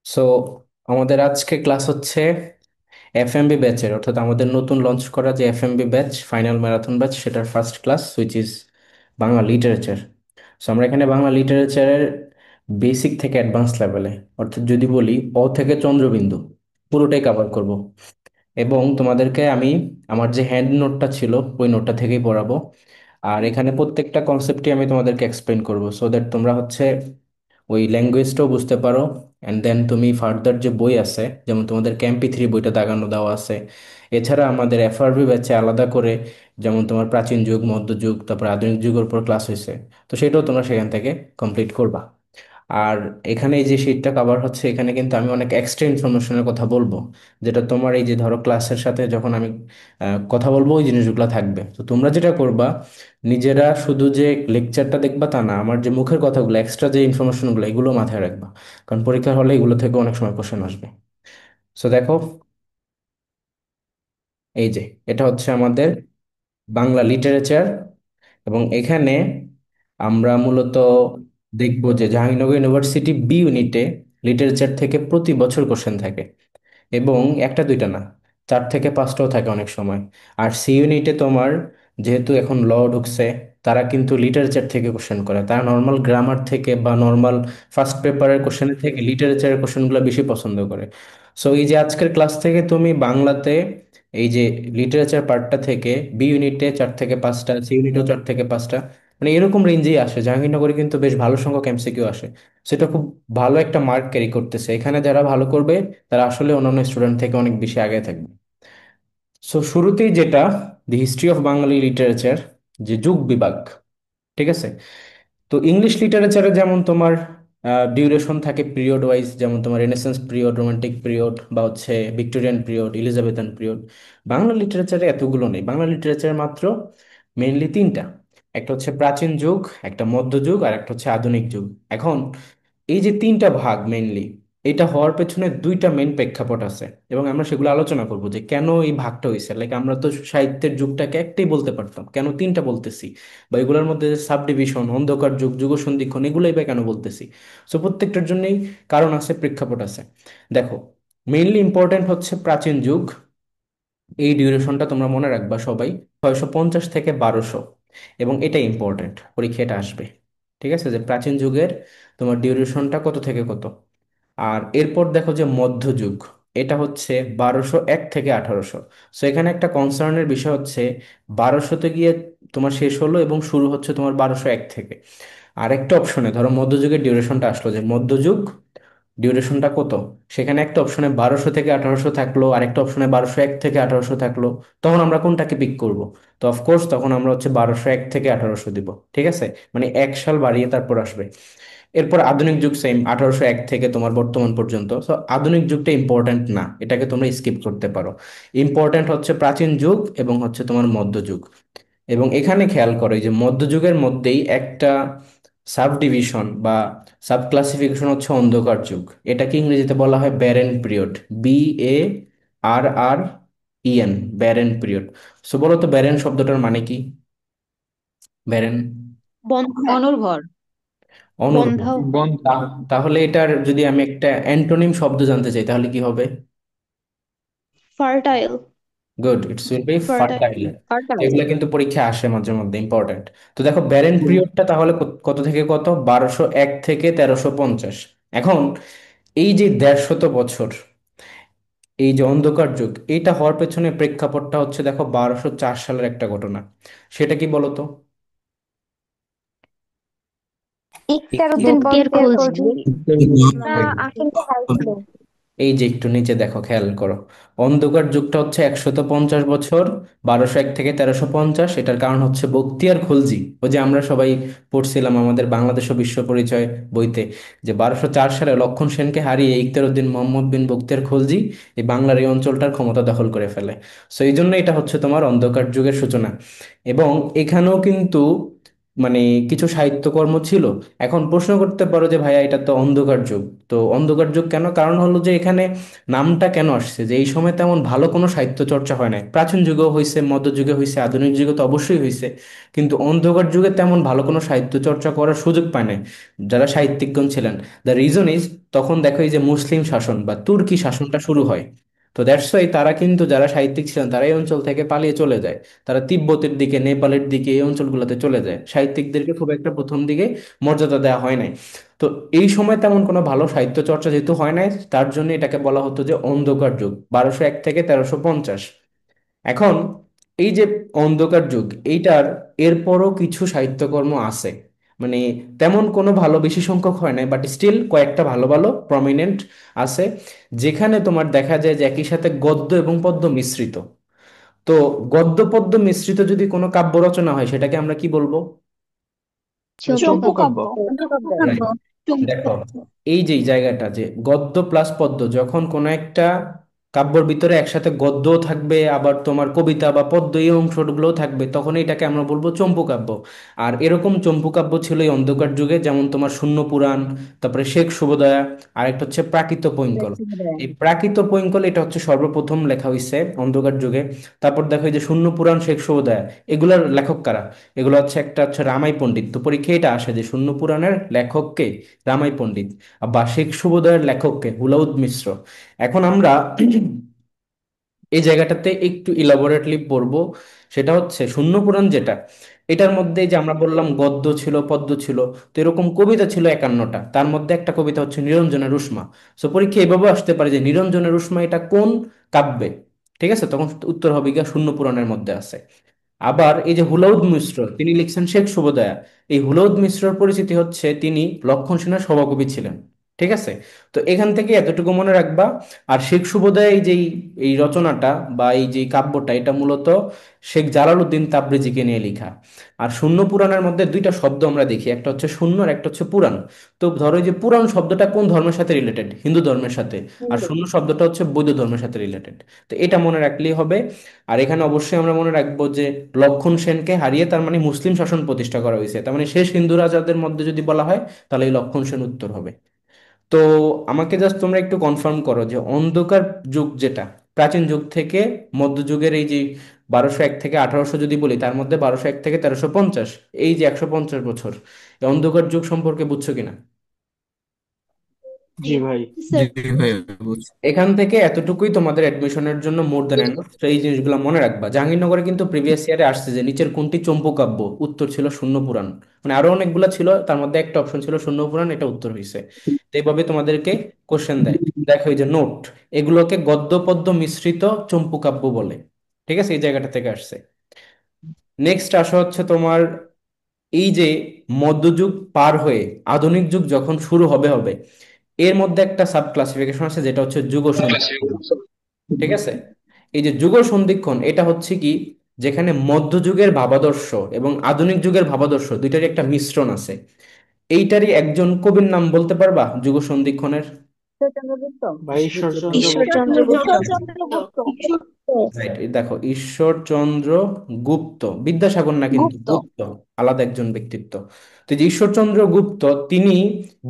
So আমাদের আজকে class হচ্ছে এফএমবি ব্যাচের, অর্থাৎ আমাদের নতুন লঞ্চ করা যে FMB batch, final marathon batch, সেটার first class which is Bangla literature. So আমরা এখানে বাংলা লিটারেচারের বেসিক থেকে অ্যাডভান্স লেভেলে, অর্থাৎ যদি বলি অ থেকে চন্দ্রবিন্দু, পুরোটাই কভার করব। এবং তোমাদেরকে আমি আমার যে হ্যান্ড নোটটা ছিল ওই নোটটা থেকেই পড়াবো। আর এখানে প্রত্যেকটা কনসেপ্টই আমি তোমাদেরকে এক্সপ্লেন করবো, সো দ্যাট তোমরা হচ্ছে ওই ল্যাঙ্গুয়েজটাও বুঝতে পারো। অ্যান্ড দেন তুমি ফার্দার যে বই আছে, যেমন তোমাদের ক্যাম্পি 3 বইটা দাগানো দেওয়া আছে। এছাড়া আমাদের এফআরবি ব্যাচে আলাদা করে যেমন তোমার প্রাচীন যুগ, মধ্যযুগ, তারপর আধুনিক যুগের উপর ক্লাস হয়েছে, তো সেটাও তোমরা সেখান থেকে কমপ্লিট করবা। আর এখানে এই যে শীটটা কভার হচ্ছে, এখানে কিন্তু আমি অনেক এক্সট্রা ইনফরমেশনের কথা বলবো, যেটা তোমার এই যে ধরো ক্লাসের সাথে যখন আমি কথা বলবো ওই জিনিসগুলো থাকবে। তো তোমরা যেটা করবা, নিজেরা শুধু যে লেকচারটা দেখবা তা না, আমার যে মুখের কথাগুলো, এক্সট্রা যে ইনফরমেশনগুলো, এগুলো মাথায় রাখবা। কারণ পরীক্ষার হলে এগুলো থেকে অনেক সময় কোশ্চেন আসবে। সো দেখো, এই যে এটা হচ্ছে আমাদের বাংলা লিটারেচার। এবং এখানে আমরা মূলত দেখব যে জাহাঙ্গীরনগর ইউনিভার্সিটি বি ইউনিটে লিটারেচার থেকে প্রতি বছর কোশ্চেন থাকে। এবং একটা দুইটা না, 4 থেকে 5টাও থাকে অনেক সময়। আর সি ইউনিটে তোমার, যেহেতু এখন ল ঢুকছে, তারা কিন্তু লিটারেচার থেকে কোশ্চেন করে, তারা নর্মাল গ্রামার থেকে বা নর্মাল ফার্স্ট পেপারের কোশ্চেনের থেকে লিটারেচারের কোশ্চেনগুলো বেশি পছন্দ করে। সো এই যে আজকের ক্লাস থেকে তুমি বাংলাতে এই যে লিটারেচার পার্টটা থেকে বি ইউনিটে 4 থেকে 5টা, সি ইউনিটেও 4 থেকে 5টা, মানে এরকম রেঞ্জেই আসে। জাহাঙ্গীরনগরে কিন্তু বেশ ভালো সংখ্যক এমসিকিউ আসে। সেটা খুব ভালো একটা মার্ক ক্যারি করতেছে। এখানে যারা ভালো করবে তারা আসলে অন্যান্য স্টুডেন্ট থেকে অনেক বেশি আগে থাকবে। সো শুরুতেই যেটা, the history of Bangali literature, যে যুগ বিভাগ, ঠিক আছে। তো ইংলিশ লিটারেচারে যেমন তোমার ডিউরেশন থাকে পিরিয়ড ওয়াইজ, যেমন তোমার রেনেসান্স পিরিয়ড, রোমান্টিক পিরিয়ড, বা হচ্ছে ভিক্টোরিয়ান পিরিয়ড, ইলিজাবেথান পিরিয়ড। বাংলা লিটারেচারে এতগুলো নেই। বাংলা লিটারেচারে মাত্র মেইনলি তিনটা। একটা হচ্ছে প্রাচীন যুগ, একটা মধ্যযুগ, আর একটা হচ্ছে আধুনিক যুগ। এখন এই যে তিনটা ভাগ মেইনলি, এটা হওয়ার পেছনে দুইটা মেইন প্রেক্ষাপট আছে, এবং আমরা সেগুলো আলোচনা করব যে কেন এই ভাগটা হয়েছে। লাইক আমরা তো সাহিত্যের যুগটাকে একটাই বলতে পারতাম, কেন তিনটা বলতেছি? বা এগুলোর মধ্যে যে সাব ডিভিশন, অন্ধকার যুগ, যুগ সন্ধিক্ষণ, এগুলোই বা কেন বলতেছি? সো প্রত্যেকটার জন্যই কারণ আছে, প্রেক্ষাপট আছে। দেখো, মেইনলি ইম্পর্টেন্ট হচ্ছে প্রাচীন যুগ। এই ডিউরেশনটা তোমরা মনে রাখবা সবাই, 650 থেকে 1200। এবং এটা ইম্পর্টেন্ট, পরীক্ষা এটা আসবে। ঠিক আছে, যে প্রাচীন যুগের তোমার ডিউরেশনটা কত থেকে কত। আর এরপর দেখো যে মধ্যযুগ, এটা হচ্ছে 1201 থেকে 1800। সো এখানে একটা কনসার্নের বিষয় হচ্ছে, 1200-তে গিয়ে তোমার শেষ হলো এবং শুরু হচ্ছে তোমার 1201 থেকে। আরেকটা অপশনে ধরো মধ্যযুগের ডিউরেশনটা আসলো, যে মধ্যযুগ ডিউরেশনটা কত, সেখানে একটা অপশনে 1200 থেকে 1800 থাকলো, আরেকটা অপশনে 1201 থেকে 1800 থাকলো। তখন আমরা কোনটাকে পিক করব? তো অফকোর্স তখন আমরা হচ্ছে 1201 থেকে 1800 দিব। ঠিক আছে, মানে 1 সাল বাড়িয়ে তারপর আসবে। এরপর আধুনিক যুগ সেম, 1801 থেকে তোমার বর্তমান পর্যন্ত। তো আধুনিক যুগটা ইম্পর্ট্যান্ট না, এটাকে তোমরা স্কিপ করতে পারো। ইম্পর্ট্যান্ট হচ্ছে প্রাচীন যুগ এবং হচ্ছে তোমার মধ্যযুগ। এবং এখানে খেয়াল করো, এই যে মধ্যযুগের মধ্যেই একটা সাব ডিভিশন বা সাব ক্লাসিফিকেশন হচ্ছে অন্ধকার যুগ। এটাকে ইংরেজিতে বলা হয় barren period. BARREN, barren period. So বলো তো ব্যারেন শব্দটার মানে কি? ব্যারেন অনর্গল। অনুর্বর। বন্ধ। বন্ধ। তাহলে এটার যদি আমি একটা অ্যান্টোনিম শব্দ জানতে চাই, তাহলে কি হবে? Fertile. Good, it's will be fertile. Fertile. Fertile. এগুলো কিন্তু পরীক্ষায় আসে মাঝে মধ্যে, ইম্পর্টেন্ট। তো দেখো ব্যারেন পিরিয়ডটা তাহলে কত থেকে কত, 1201 থেকে 1350। এখন এই যে 150 বছর, এই যে অন্ধকার যুগ, এইটা হওয়ার পেছনে প্রেক্ষাপটটা হচ্ছে, দেখো 1204 সালের একটা ঘটনা। সেটা কি বলতো? ইকতারুদ্দিন বক্তিয়ার বন্তের খলজি। খলজি। না, আসলে ছিল। এই যে একটু নিচে দেখো, খেয়াল করো। অন্ধকার যুগটা হচ্ছে 150 বছর, 1201 থেকে 1350। এটার কারণ হচ্ছে বখতিয়ার খলজি। ওই যে আমরা সবাই পড়ছিলাম আমাদের বাংলাদেশ ও বিশ্ব পরিচয় বইতে, যে 1204 সালে লক্ষণ সেনকে হারিয়ে ইখতিয়ারউদ্দিন মোহাম্মদ বিন বখতিয়ার খলজি এই বাংলার এই অঞ্চলটার ক্ষমতা দখল করে ফেলে। সো এই জন্য এটা হচ্ছে তোমার অন্ধকার যুগের সূচনা। এবং এখানেও কিন্তু মানে কিছু সাহিত্যকর্ম ছিল। এখন প্রশ্ন করতে পারো যে ভাইয়া এটা তো অন্ধকার যুগ। তো অন্ধকার যুগ কেন? কারণ হলো যে এখানে নামটা কেন আসছে, যে এই সময় তেমন ভালো কোনো সাহিত্য চর্চা হয় নাই। প্রাচীন যুগেও হয়েছে, মধ্যযুগে হয়েছে, আধুনিক যুগে তো অবশ্যই হয়েছে, কিন্তু অন্ধকার যুগে তেমন ভালো কোনো সাহিত্য চর্চা করার সুযোগ পায় নাই যারা সাহিত্যিকগণ ছিলেন। দ্য রিজন ইজ, তখন দেখো এই যে মুসলিম শাসন বা তুর্কি শাসনটা শুরু হয়। তো দ্যাটস ওয়াই তারা কিন্তু, যারা সাহিত্যিক ছিলেন তারা এই অঞ্চল থেকে পালিয়ে চলে যায়। তারা তিব্বতের দিকে, নেপালের দিকে, এই অঞ্চলগুলোতে চলে যায়। সাহিত্যিকদেরকে খুব একটা প্রথম দিকে মর্যাদা দেওয়া হয় নাই। তো এই সময় তেমন কোনো ভালো সাহিত্য চর্চা যেহেতু হয় নাই, তার জন্য এটাকে বলা হতো যে অন্ধকার যুগ, 1201 থেকে 1350। এখন এই যে অন্ধকার যুগ, এইটার এরপরও কিছু সাহিত্যকর্ম আছে। মানে তেমন কোনো ভালো বেশি সংখ্যক হয় নাই, বাট স্টিল কয়েকটা ভালো ভালো প্রমিনেন্ট আছে, যেখানে তোমার দেখা যায় যে একই সাথে গদ্য এবং পদ্য মিশ্রিত। তো গদ্য পদ্য মিশ্রিত যদি কোনো কাব্য রচনা হয়, সেটাকে আমরা কি বলবো? চম্পু চম্পু কাব্য। Right. দেখো, এই যে জায়গাটা, যে গদ্য প্লাস পদ্য, যখন কোনো একটা কাব্যর ভিতরে একসাথে গদ্যও থাকবে, আবার তোমার কবিতা বা পদ্য এই অংশগুলোও থাকবে, তখন এটাকে আমরা বলবো চম্পু কাব্য। আর এরকম চম্পু কাব্য ছিল এই অন্ধকার যুগে, যেমন তোমার শূন্য পুরাণ, তারপরে শেখ শুভদয়া, আর একটা হচ্ছে প্রাকৃত পৈঙ্কল। এই প্রাকৃত পৈঙ্কল এটা হচ্ছে সর্বপ্রথম লেখা হয়েছে অন্ধকার যুগে। তারপর দেখো এই যে শূন্য পুরাণ, শেখ শুভদয়া, এগুলোর লেখক কারা? এগুলো হচ্ছে, একটা হচ্ছে রামাই পণ্ডিত। তো পরীক্ষায় এটা আসে যে শূন্য পুরাণের লেখককে রামাই পণ্ডিত, বা শেখ শুভোদয়ের লেখককে হুলাউদ মিশ্র। এখন আমরা এই জায়গাটাতে একটু ইলাবোরেটলি পড়বো। সেটা হচ্ছে শূন্য পুরাণ যেটা, এটার মধ্যে যে আমরা বললাম গদ্য ছিল, পদ্য ছিল, তো এরকম কবিতা ছিল 51টা। তার মধ্যে একটা কবিতা হচ্ছে নিরঞ্জনের উষ্মা। সো পরীক্ষা এভাবে আসতে পারে যে নিরঞ্জনের উষ্মা এটা কোন কাব্যে? ঠিক আছে, তখন উত্তর হবে গিয়া শূন্য পুরাণের মধ্যে আছে। আবার এই যে হুলাউদ মিশ্র, তিনি লিখছেন শেখ শুভদয়া। এই হুলাউদ মিশ্রর পরিচিতি হচ্ছে তিনি লক্ষণ সেনের সভাকবি ছিলেন। ঠিক আছে, তো এখান থেকে এতটুকু মনে রাখবা। আর শেখ শুভদয়া এই যে এই রচনাটা বা এই যে কাব্যটা, এটা মূলত শেখ জালালউদ্দিন তাবরেজিকে নিয়ে লেখা। আর শূন্য পুরাণের মধ্যে দুইটা শব্দ আমরা দেখি, একটা হচ্ছে শূন্য আর একটা হচ্ছে পুরাণ। তো ধরো এই যে পুরাণ শব্দটা কোন ধর্মের সাথে রিলেটেড? হিন্দু ধর্মের সাথে। আর শূন্য শব্দটা হচ্ছে বৌদ্ধ ধর্মের সাথে রিলেটেড। তো এটা মনে রাখলেই হবে। আর এখানে অবশ্যই আমরা মনে রাখবো যে লক্ষণ সেনকে হারিয়ে তার মানে মুসলিম শাসন প্রতিষ্ঠা করা হয়েছে, তার মানে শেষ হিন্দু রাজাদের মধ্যে যদি বলা হয়, তাহলে এই লক্ষণ সেন উত্তর হবে। তো আমাকে জাস্ট তোমরা একটু কনফার্ম করো যে অন্ধকার যুগ যেটা, প্রাচীন যুগ থেকে মধ্যযুগের এই যে 1201 থেকে 1800 যদি বলি, তার মধ্যে 1201 থেকে 1350, এই যে 150 বছর, এই অন্ধকার যুগ সম্পর্কে বুঝছো কিনা? জি ভাই। জি ভাই, বুঝছি। এখান থেকে এতটুকুই তোমাদের অ্যাডমিশনের জন্য মোর দেন এনাফ। তো এই জিনিসগুলো মনে রাখবা। জাহাঙ্গীরনগরে কিন্তু প্রিভিয়াস ইয়ারে আসছে যে নিচের কোনটি চম্পু কাব্য, উত্তর ছিল শূন্য পুরাণ। মানে আরো অনেকগুলো ছিল, তার মধ্যে একটা অপশন ছিল শূন্য পুরাণ, এটা উত্তর হয়েছে। তো এইভাবে তোমাদেরকে কোশ্চেন দেয়। দেখো এই যে নোট, এগুলোকে গদ্য পদ্য মিশ্রিত চম্পু কাব্য বলে। ঠিক আছে, এই জায়গাটা থেকে আসছে। নেক্সট আসা হচ্ছে তোমার, এই যে মধ্যযুগ পার হয়ে আধুনিক যুগ যখন শুরু হবে হবে, এর মধ্যে একটা সাব ক্লাসিফিকেশন আছে, যেটা হচ্ছে যুগ সন্ধিক্ষণ। ঠিক আছে, এই যে যুগ সন্ধিক্ষণ, এটা হচ্ছে কি, যেখানে মধ্যযুগের ভাবাদর্শ এবং আধুনিক যুগের ভাবাদর্শ দুইটারই একটা মিশ্রণ আছে। এইটারই একজন কবির নাম বলতে পারবা যুগ সন্ধিক্ষণের? ভাই ঈশ্বরচন্দ্র গুপ্ত। ঈশ্বরচন্দ্র গুপ্ত। রাইট, দেখো ঈশ্বরচন্দ্র গুপ্ত, বিদ্যাসাগর না কিন্তু, গুপ্ত। গুপ্ত আলাদা একজন ব্যক্তিত্ব। তো এই যে ঈশ্বরচন্দ্র গুপ্ত, তিনি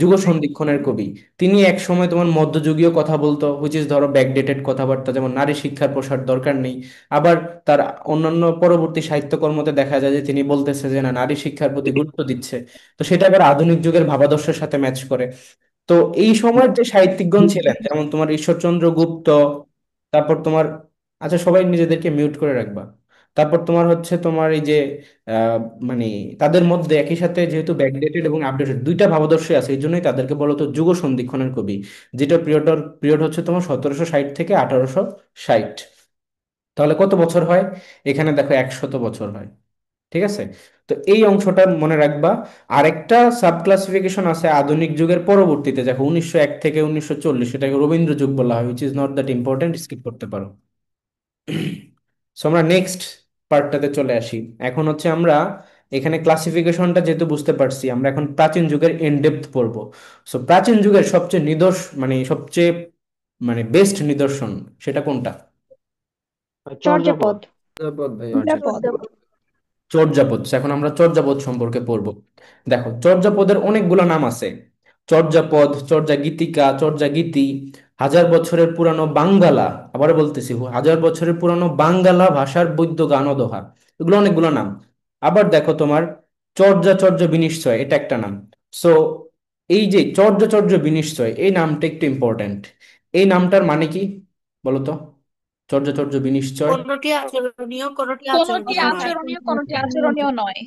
যুগ সন্ধিক্ষণের কবি। তিনি এক সময় তোমার মধ্যযুগীয় কথা বলতো, হুইচ ইজ ধরো ব্যাকডেটেড কথাবার্তা, যেমন নারী শিক্ষার প্রসার দরকার নেই। আবার তার অন্যান্য পরবর্তী সাহিত্যকর্মতে দেখা যায় যে তিনি বলতেছে যে না, নারী শিক্ষার প্রতি গুরুত্ব দিচ্ছে। তো সেটা আবার আধুনিক যুগের ভাবাদর্শের সাথে ম্যাচ করে। তো এই সময়ের যে সাহিত্যিকগণ ছিলেন, যেমন তোমার ঈশ্বরচন্দ্র গুপ্ত, তারপর তোমার, আচ্ছা সবাই নিজেদেরকে মিউট করে রাখবা। তারপর তোমার হচ্ছে তোমার এই যে আহ, মানে তাদের মধ্যে একই সাথে যেহেতু ব্যাকডেটেড এবং আপডেটেড দুইটা ভাবাদর্শ আছে, এই জন্যই তাদেরকে বলো তো যুগ সন্ধিক্ষণের কবি। যেটা পিরিয়ড পিরিয়ড হচ্ছে তোমার 1760 থেকে 1860। তাহলে কত বছর হয়? এখানে দেখো 100 বছর হয়। ঠিক আছে, তো এই অংশটা মনে রাখবা। আরেকটা সাব ক্লাসিফিকেশন আছে আধুনিক যুগের পরবর্তীতে, দেখো 1901 থেকে 1940, এটাকে রবীন্দ্র যুগ বলা হয়, which is not that important, skip করতে পারো। সো আমরা নেক্সট পার্টটাতে চলে আসি। এখন হচ্ছে আমরা এখানে ক্লাসিফিকেশনটা যেহেতু বুঝতে পারছি, আমরা এখন প্রাচীন যুগের ইনডেপথ পড়বো। সো প্রাচীন যুগের সবচেয়ে মানে সবচেয়ে মানে বেস্ট নিদর্শন সেটা কোনটা? চর্যাপদ। চর্যাপদ। চর্যাপদ ভাই। চর্যাপদ। চর্যাপদ। এখন আমরা চর্যাপদ সম্পর্কে পড়ব। দেখো, চর্যাপদের অনেকগুলো নাম আছে। চর্যাপদ, চর্যা গীতিকা, চর্যা গীতি, হাজার বছরের পুরানো বাঙ্গালা, আবার বলতেছি হাজার বছরের পুরানো বাঙ্গালা ভাষার বৈদ্য গান ও দোহা, এগুলো অনেকগুলো নাম। আবার দেখো তোমার চর্যা চর্য বিনিশ্চয়, এটা একটা নাম। সো এই যে চর্যা চর্য বিনিশ্চয়, এই নামটা একটু ইম্পর্ট্যান্ট। এই নামটার মানে কি বলো তো? চর্যা চর্য বিনিশ্চয় কোনটি আচরণীয় কোনটি কোনটি আচরণীয় নয়। আচরণীয় কোনটি আচরণীয় নয়।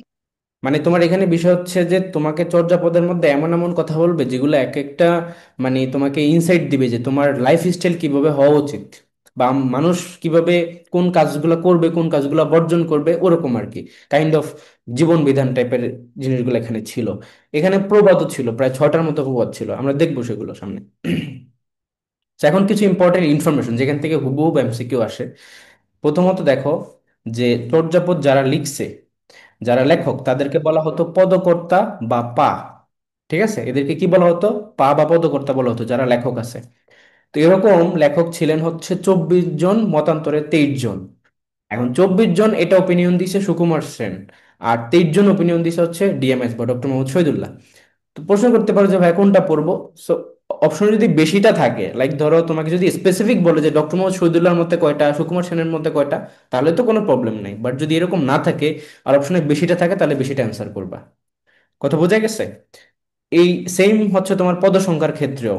মানে তোমার এখানে বিষয় হচ্ছে যে তোমাকে চর্যাপদের মধ্যে এমন এমন কথা বলবে যেগুলো এক একটা, মানে তোমাকে ইনসাইট দিবে যে তোমার লাইফ স্টাইল কিভাবে হওয়া উচিত, বা মানুষ কিভাবে কোন কাজগুলো করবে কোন কাজগুলো বর্জন করবে, ওরকম আর কি। কাইন্ড অফ জীবন বিধান টাইপের জিনিসগুলো এখানে ছিল। এখানে প্রবাদও ছিল, প্রায় 6টার মতো প্রবাদ ছিল, আমরা দেখবো সেগুলো সামনে। তো এখন কিছু ইম্পর্টেন্ট ইনফরমেশন যেখান থেকে হুবহু এমসিকিউ আসে। প্রথমত দেখো, যে চর্যাপদ যারা লিখছে, যারা লেখক, তাদেরকে বলা হতো পদকর্তা বা পা। ঠিক আছে, এদেরকে কি বলা হতো? পা বা পদকর্তা বলা হতো যারা লেখক আছে। তো এরকম লেখক ছিলেন হচ্ছে 24 জন, মতান্তরে 23 জন। এখন 24 জন এটা ওপিনিয়ন দিছে সুকুমার সেন, আর 23 জন ওপিনিয়ন দিছে হচ্ছে ডিএমএস বা ডক্টর মোহাম্মদ শহীদুল্লাহ। তো প্রশ্ন করতে পারো যে ভাই কোনটা পড়বো? সো অপশন যদি বেশিটা থাকে, লাইক ধরো তোমাকে যদি স্পেসিফিক বলে যে ডক্টর মোহাম্মদ শহীদুল্লাহর মধ্যে কয়টা, সুকুমার সেনের মধ্যে কয়টা, তাহলে তো কোনো প্রবলেম নাই। বাট যদি এরকম না থাকে আর অপশনে বেশিটা থাকে, তাহলে বেশিটা অ্যান্সার করবা। কথা বোঝা গেছে? এই সেম হচ্ছে তোমার পদ সংখ্যার ক্ষেত্রেও।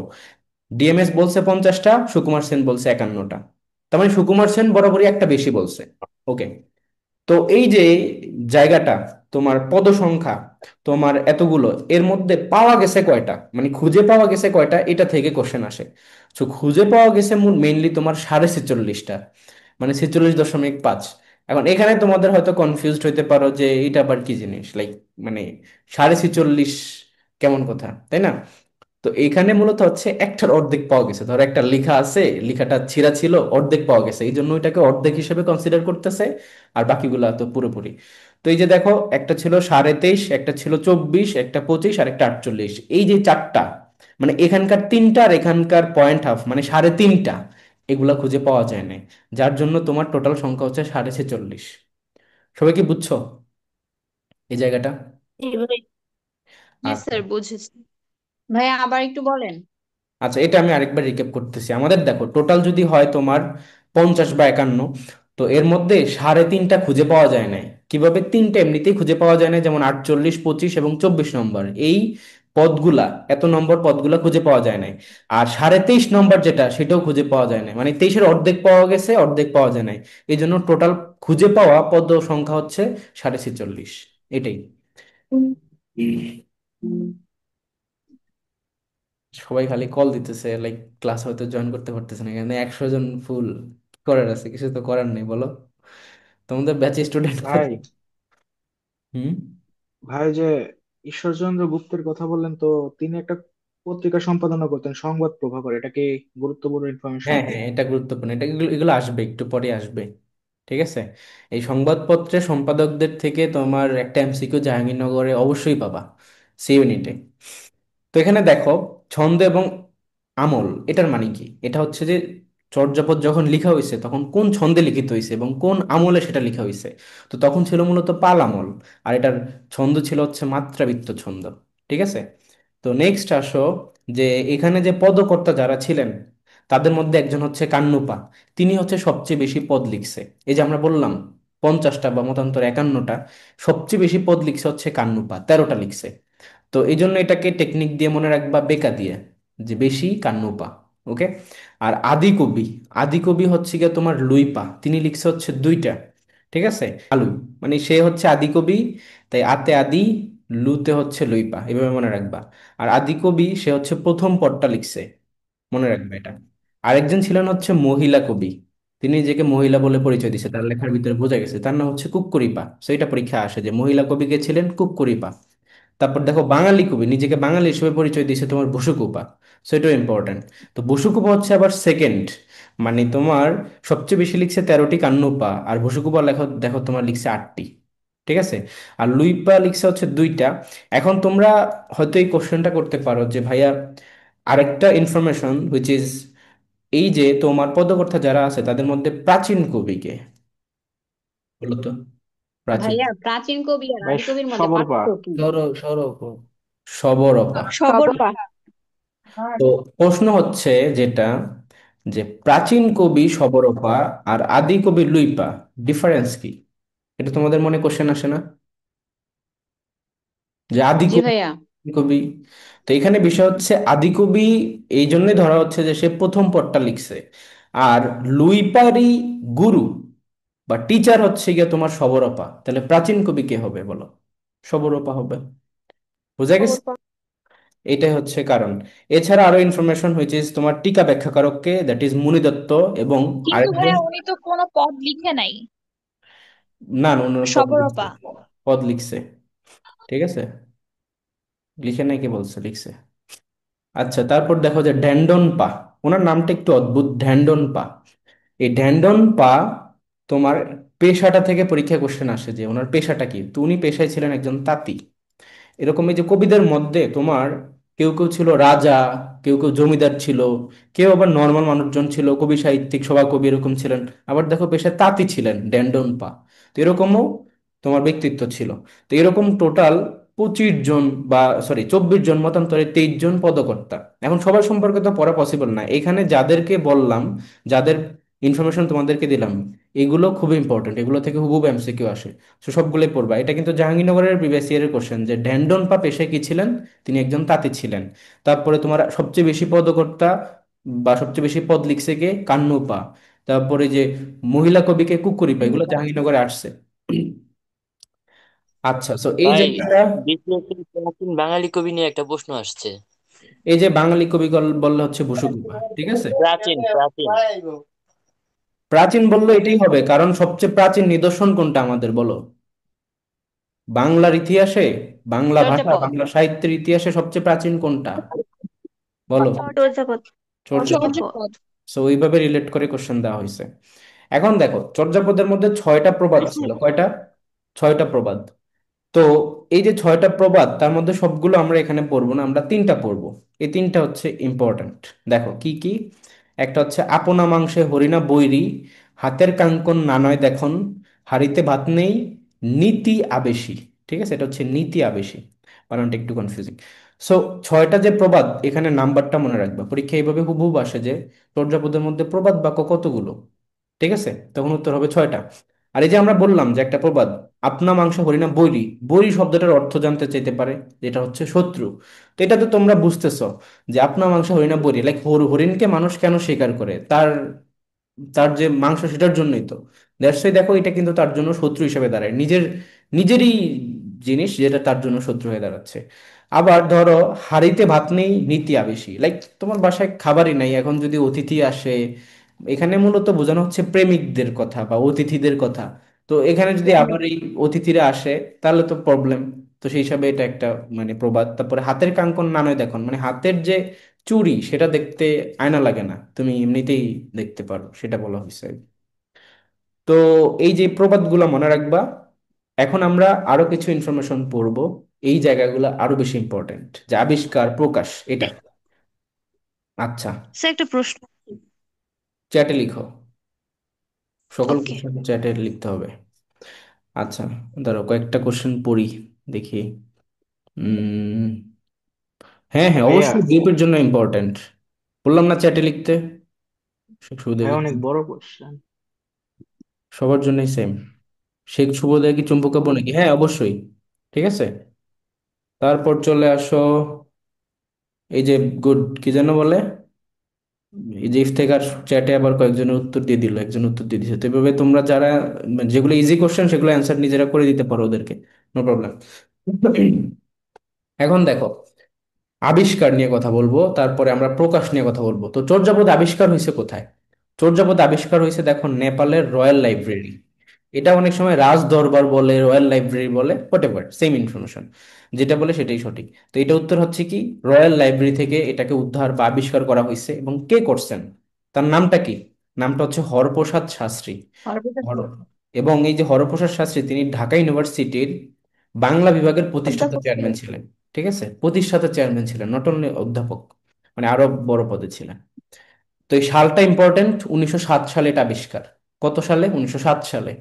ডিএমএস বলছে 50টা, সুকুমার সেন বলছে 51টা। তার মানে সুকুমার সেন বরাবরই একটা বেশি বলছে। ওকে। তো এই যে জায়গাটা, তোমার পদ সংখ্যা তোমার এতগুলো, এর মধ্যে পাওয়া গেছে কয়টা, মানে খুঁজে পাওয়া গেছে কয়টা, এটা থেকে কোশ্চেন আসে। তো খুঁজে পাওয়া গেছে মেইনলি তোমার 46.5টা, মানে 46.5। এখন এখানে তোমাদের হয়তো কনফিউজড হইতে পারো যে এটা আবার কি জিনিস, লাইক মানে 46.5 কেমন কথা, তাই না? তো এইখানে মূলত হচ্ছে একটার অর্ধেক পাওয়া গেছে। ধরো একটা লেখা আছে, লেখাটা ছিঁড়া ছিল, অর্ধেক পাওয়া গেছে, এই জন্য ওইটাকে অর্ধেক হিসেবে কনসিডার করতেছে, আর বাকিগুলা তো পুরোপুরি। তো এই যে দেখো, একটা ছিল 23.5, একটা ছিল 24, একটা 25, আর একটা 48, এই যে চারটা, মানে এখানকার তিনটা আর এখানকার পয়েন্ট হাফ, মানে 3.5টা, এগুলা খুঁজে পাওয়া যায় না। যার জন্য তোমার টোটাল সংখ্যা হচ্ছে 46.5। সবাই কি বুঝছো এই জায়গাটা? এইভাবে। জি আচ্ছা। স্যার, বুঝেছি। ভাইয়া আবার একটু বলেন। আচ্ছা, এটা আমি আরেকবার রিক্যাপ করতেছি। আমাদের দেখো টোটাল যদি হয় তোমার 50 বা 51, তো এর মধ্যে 3.5টা খুঁজে পাওয়া যায় না। কিভাবে? তিনটা এমনিতেই খুঁজে পাওয়া যায় না, যেমন 48, 25 এবং 24 নম্বর, এই পদগুলা, এত নম্বর পদগুলা খুঁজে পাওয়া যায় না। আর 23.5 নম্বর যেটা, সেটাও খুঁজে পাওয়া যায় না, মানে 23-এর অর্ধেক পাওয়া গেছে, অর্ধেক পাওয়া যায় না। এই জন্য টোটাল খুঁজে পাওয়া পদ সংখ্যা হচ্ছে 46.5। এটাই। সবাই খালি কল দিতেছে, লাইক ক্লাস হয়তো জয়েন করতে পারতেছে না, এখানে 100 জন ফুল। করার আছে, কিছু তো করার নেই, বলো। তোমাদের ব্যাচ স্টুডেন্ট কত? ভাই হুম। ভাই যে ঈশ্বরচন্দ্র গুপ্তের কথা বললেন, তো তিনি একটা পত্রিকা সম্পাদনা করতেন, সংবাদ প্রভাকর। এটা কি গুরুত্বপূর্ণ ইনফরমেশন? হ্যাঁ হ্যাঁ, এটা গুরুত্বপূর্ণ, এটা এগুলো এগুলো আসবে, একটু পরে আসবে। ঠিক আছে। এই সংবাদপত্রের সম্পাদকদের থেকে তোমার একটা এমসিকিউ জাহাঙ্গীরনগরে অবশ্যই পাবা, সি ইউনিটে। তো এখানে দেখো, ছন্দ এবং আমল, এটার মানে কি? এটা হচ্ছে যে চর্যাপদ যখন লিখা হয়েছে তখন কোন ছন্দে লিখিত হয়েছে এবং কোন আমলে সেটা লিখা হয়েছে। তো তখন ছিল মূলত পাল আমল, আর এটার ছন্দ ছিল হচ্ছে মাত্রাবৃত্ত ছন্দ। ঠিক আছে। তো নেক্সট আসো, যে এখানে যে পদকর্তা যারা ছিলেন, তাদের মধ্যে একজন হচ্ছে কান্নুপা। তিনি হচ্ছে সবচেয়ে বেশি পদ লিখছে। এই যে আমরা বললাম 50টা বা মতান্তর 51টা, সবচেয়ে বেশি পদ লিখছে হচ্ছে কান্নুপা, 13টা লিখছে। তো এই জন্য এটাকে টেকনিক দিয়ে মনে রাখবা, বেকা দিয়ে, যে বেশি কান্নুপা। ওকে। আর আদি কবি, আদি কবি হচ্ছে গিয়ে তোমার লুইপা, তিনি লিখছে হচ্ছে 2টা। ঠিক আছে, আলু, মানে সে হচ্ছে আদি কবি, তাই আতে আদি, লুতে হচ্ছে লুইপা, এভাবে মনে রাখবা। আর আদি কবি সে হচ্ছে প্রথম পদটা লিখছে, মনে রাখবে এটা। আরেকজন ছিলেন হচ্ছে মহিলা কবি, তিনি নিজেকে মহিলা বলে পরিচয় দিছে, তার লেখার ভিতরে বোঝা গেছে, তার নাম হচ্ছে কুক্কুরিপা। সো এটা পরীক্ষা আসে যে মহিলা কবি কে ছিলেন, কুক্কুরিপা। তারপর দেখো, বাঙালি কবি নিজেকে বাঙালি হিসেবে পরিচয় দিয়েছে তোমার বসুকুপা। সো এটাও ইম্পর্টেন্ট। তো বসুকুপা হচ্ছে আবার সেকেন্ড, মানে তোমার সবচেয়ে বেশি লিখছে 13টি কান্নপা, আর বসুকুপা লেখো দেখো তোমার লিখছে 8টি। ঠিক আছে। আর লুইপা লিখছে হচ্ছে 2টা। এখন তোমরা হয়তো এই কোশ্চেনটা করতে পারো যে ভাইয়া, আরেকটা ইনফরমেশন হুইচ ইজ, এই যে তোমার পদকর্তা যারা আছে তাদের মধ্যে প্রাচীন কবি কে, বলো তো? প্রাচীন। ভাইয়া প্রাচীন কবি আর ভাই আদি কবির মধ্যে সবরপা। পার্থক্য কি? সবরপা। সবরপা। তো প্রশ্ন হচ্ছে যেটা, যে প্রাচীন কবি সবরপা আর আদি কবি লুইপা, ডিফারেন্স কি? এটা তোমাদের মনে কোশ্চেন আসে না, যে আদি জি কবি ভাইয়া। কবি তো এখানে বিষয় হচ্ছে আদি কবি এই জন্যই ধরা হচ্ছে যে সে প্রথম পদটা লিখছে, আর লুইপারই গুরু বা টিচার হচ্ছে গিয়ে তোমার সবরপা। তাহলে প্রাচীন কবি কে হবে বলো? সবরপা হবে। বুঝা গেছে? এটাই হচ্ছে কারণ। এছাড়া আরো ইনফরমেশন হয়েছে তোমার টিকা ব্যাখ্যাকারককে, দ্যাট ইজ মুনি দত্ত, এবং কিন্তু আরেকজন, ভাইয়া উনি তো কোনো পদ লিখে নাই। না না, অন্য পদ লিখছে। সবরপা। পদ লিখছে, ঠিক আছে। লিখে নাই কে বলছে লিখছে? আচ্ছা, তারপর দেখো যে ড্যান্ডন পা, ওনার নামটা একটু অদ্ভুত, ড্যান্ডন পা। এই ড্যান্ডন পা তোমার পেশাটা থেকে পরীক্ষা কোশ্চেন আসে যে ওনার পেশাটা কি। তো উনি পেশায় ছিলেন একজন তাঁতি। এরকম এই যে কবিদের মধ্যে তোমার কেউ কেউ ছিল রাজা, কেউ কেউ জমিদার ছিল, কেউ আবার নর্মাল মানুষজন ছিল, কবি সাহিত্যিক সভাকবি এরকম ছিলেন। আবার দেখো পেশায় তাঁতি ছিলেন ড্যান্ডন পা। তো এরকমও তোমার ব্যক্তিত্ব ছিল। তো এরকম টোটাল 25 জন, বা সরি 24 জন মতান্তরে 23 জন পদকর্তা। এখন সবার সম্পর্কে তো পড়া পসিবল না, এখানে যাদেরকে বললাম, যাদের ইনফরমেশন তোমাদেরকে দিলাম, এগুলো খুবই ইম্পর্টেন্ট, এগুলো থেকে হুবহু এমসিকিউ আসে। তো সবগুলোই পড়বা। এটা কিন্তু জাহাঙ্গীরনগরের প্রিভিয়াস ইয়ারের কোশ্চেন, যে ড্যান্ডন পা পেশায় কি ছিলেন? তিনি একজন তাঁতি ছিলেন। তারপরে তোমার সবচেয়ে বেশি পদকর্তা বা সবচেয়ে বেশি পদ লিখছে কে? কান্নু পা। তারপরে যে মহিলা কবিকে কুকুরি পা, এগুলো জাহাঙ্গীরনগরে আসছে। আচ্ছা, তো এই ভাই, জায়গাটা, বিসিএস এর প্রাচীন বাঙালি কবি নিয়ে একটা প্রশ্ন আসছে। এই যে বাঙালি কবি বললে হচ্ছে বসুদেব, ঠিক আছে। প্রাচীন প্রাচীন প্রাচীন বললো এটাই হবে, কারণ সবচেয়ে প্রাচীন নিদর্শন কোনটা আমাদের বলো? বাংলার ইতিহাসে, বাংলা ভাষা, চর্যাপদ। বাংলা সাহিত্যের ইতিহাসে সবচেয়ে প্রাচীন কোনটা বলো? চর্যাপদ। চর্যাপদ। চর্যাপদ। চর্যাপদ। সো ওইভাবে রিলেট করে কোশ্চেন দেওয়া হয়েছে। এখন দেখো চর্যাপদের মধ্যে 6টা প্রবাদ ছিল, কয়টা? 6টা প্রবাদ। তো এই যে 6টা প্রবাদ, তার মধ্যে সবগুলো আমরা এখানে পড়বো না, আমরা 3টা পড়বো। এই 3টা হচ্ছে ইম্পর্ট্যান্ট। দেখো কি কি। একটা হচ্ছে আপনা মাংসে হরিণা বৈরী, হাতের কাঙ্কন নানয় দেখুন, হাড়িতে ভাত নেই, নীতি আবেশী। ঠিক আছে, এটা হচ্ছে নীতি আবেশী। বানানটা একটু কনফিউজিং। সো 6টা যে প্রবাদ, এখানে নাম্বারটা মনে রাখবা, পরীক্ষা এইভাবে হুবহুব আসে যে চর্যাপদের মধ্যে প্রবাদ বাক্য কতগুলো। ঠিক আছে, তখন উত্তর হবে 6টা। আর এই যে আমরা বললাম যে একটা প্রবাদ, আপনা মাংস হরিণা বৈরী, বৈরী শব্দটার অর্থ জানতে চাইতে পারে, যেটা হচ্ছে শত্রু। তো এটা তো তোমরা বুঝতেছো যে আপনা মাংস হরিণা বৈরী, লাইক হরিণকে মানুষ কেন শিকার করে, তার তার যে মাংস সেটার জন্যই তো। দ্যাটস ওয়াই দেখো এটা কিন্তু তার জন্য শত্রু হিসেবে দাঁড়ায়, নিজেরই জিনিস যেটা তার জন্য শত্রু হয়ে দাঁড়াচ্ছে। আবার ধরো হাঁড়িতে ভাত নেই, নীতি আবেশী, লাইক তোমার বাসায় খাবারই নাই, এখন যদি অতিথি আসে, এখানে মূলত বোঝানো হচ্ছে প্রেমিকদের কথা বা অতিথিদের কথা। তো এখানে যদি আবার এই অতিথিরা আসে, তাহলে তো প্রবলেম। তো সেই হিসাবে এটা একটা মানে প্রবাদ। তারপরে হাতের কাঙ্কন নানয় দেখুন, মানে হাতের যে চুড়ি সেটা দেখতে আয়না লাগে না, তুমি এমনিতেই দেখতে পারো, সেটা বলা হয়েছে। তো এই যে প্রবাদগুলো মনে রাখবা। এখন আমরা আরো কিছু ইনফরমেশন পড়বো। এই জায়গাগুলো আরো বেশি ইম্পর্টেন্ট, যে আবিষ্কার প্রকাশ এটা। আচ্ছা, স্যার একটা প্রশ্ন। চ্যাটে লিখো, সকল ওকে। কোশ্চেন চ্যাটে লিখতে হবে। আচ্ছা, ধরো কয়েকটা কোশ্চেন পড়ি, দেখি। উম হ্যাঁ হ্যাঁ, ভাইয়া, অবশ্যই গ্রুপের জন্য ইম্পর্টেন্ট। বললাম না চ্যাটে লিখতে, শুধু ভাই অনেক বড় কোশ্চেন। সবার জন্যই সেম। শেখ শুভোদয় কি চুম্বক কাব্য নাকি? হ্যাঁ অবশ্যই। ঠিক আছে, তারপর চলে আসো। এই যে গুড কি যেন বলে, এই যে ইফতেখার চ্যাটে আবার কয়েকজনের উত্তর দিয়ে দিল, একজন উত্তর দিয়ে দিছে। তো এভাবে তোমরা যারা মানে যেগুলো ইজি কোশ্চেন সেগুলো অ্যান্সার নিজেরা করে দিতে পারো ওদেরকে, নো প্রবলেম। এখন দেখো, আবিষ্কার নিয়ে কথা বলবো, তারপরে আমরা প্রকাশ নিয়ে কথা বলবো। তো চর্যাপদ আবিষ্কার হয়েছে কোথায়? চর্যাপদ আবিষ্কার হয়েছে দেখো নেপালের রয়্যাল লাইব্রেরি। এটা অনেক সময় রাজ দরবার বলে, রয়্যাল লাইব্রেরি বলে, হোয়াট এভার, সেম ইনফরমেশন, যেটা বলে সেটাই সঠিক। তো এটা উত্তর হচ্ছে কি, রয়্যাল লাইব্রেরি থেকে এটাকে উদ্ধার বা আবিষ্কার করা হয়েছে। এবং কে করছেন, তার নামটা কি? নামটা হচ্ছে হরপ্রসাদ শাস্ত্রী। হরপ্রসাদ হর শাস্ত্রী। এবং এই যে হরপ্রসাদ শাস্ত্রী, তিনি ঢাকা ইউনিভার্সিটির বাংলা বিভাগের প্রতিষ্ঠাতা অধ্যাপক চেয়ারম্যান ছিলেন। ছিলেন। ঠিক আছে, প্রতিষ্ঠাতা চেয়ারম্যান ছিলেন, নট অনলি অধ্যাপক, মানে আরো বড় পদে ছিলেন। তো এই সালটা ইম্পর্টেন্ট, 1907 সালে এটা আবিষ্কার। কত সালে? 1907 সালে।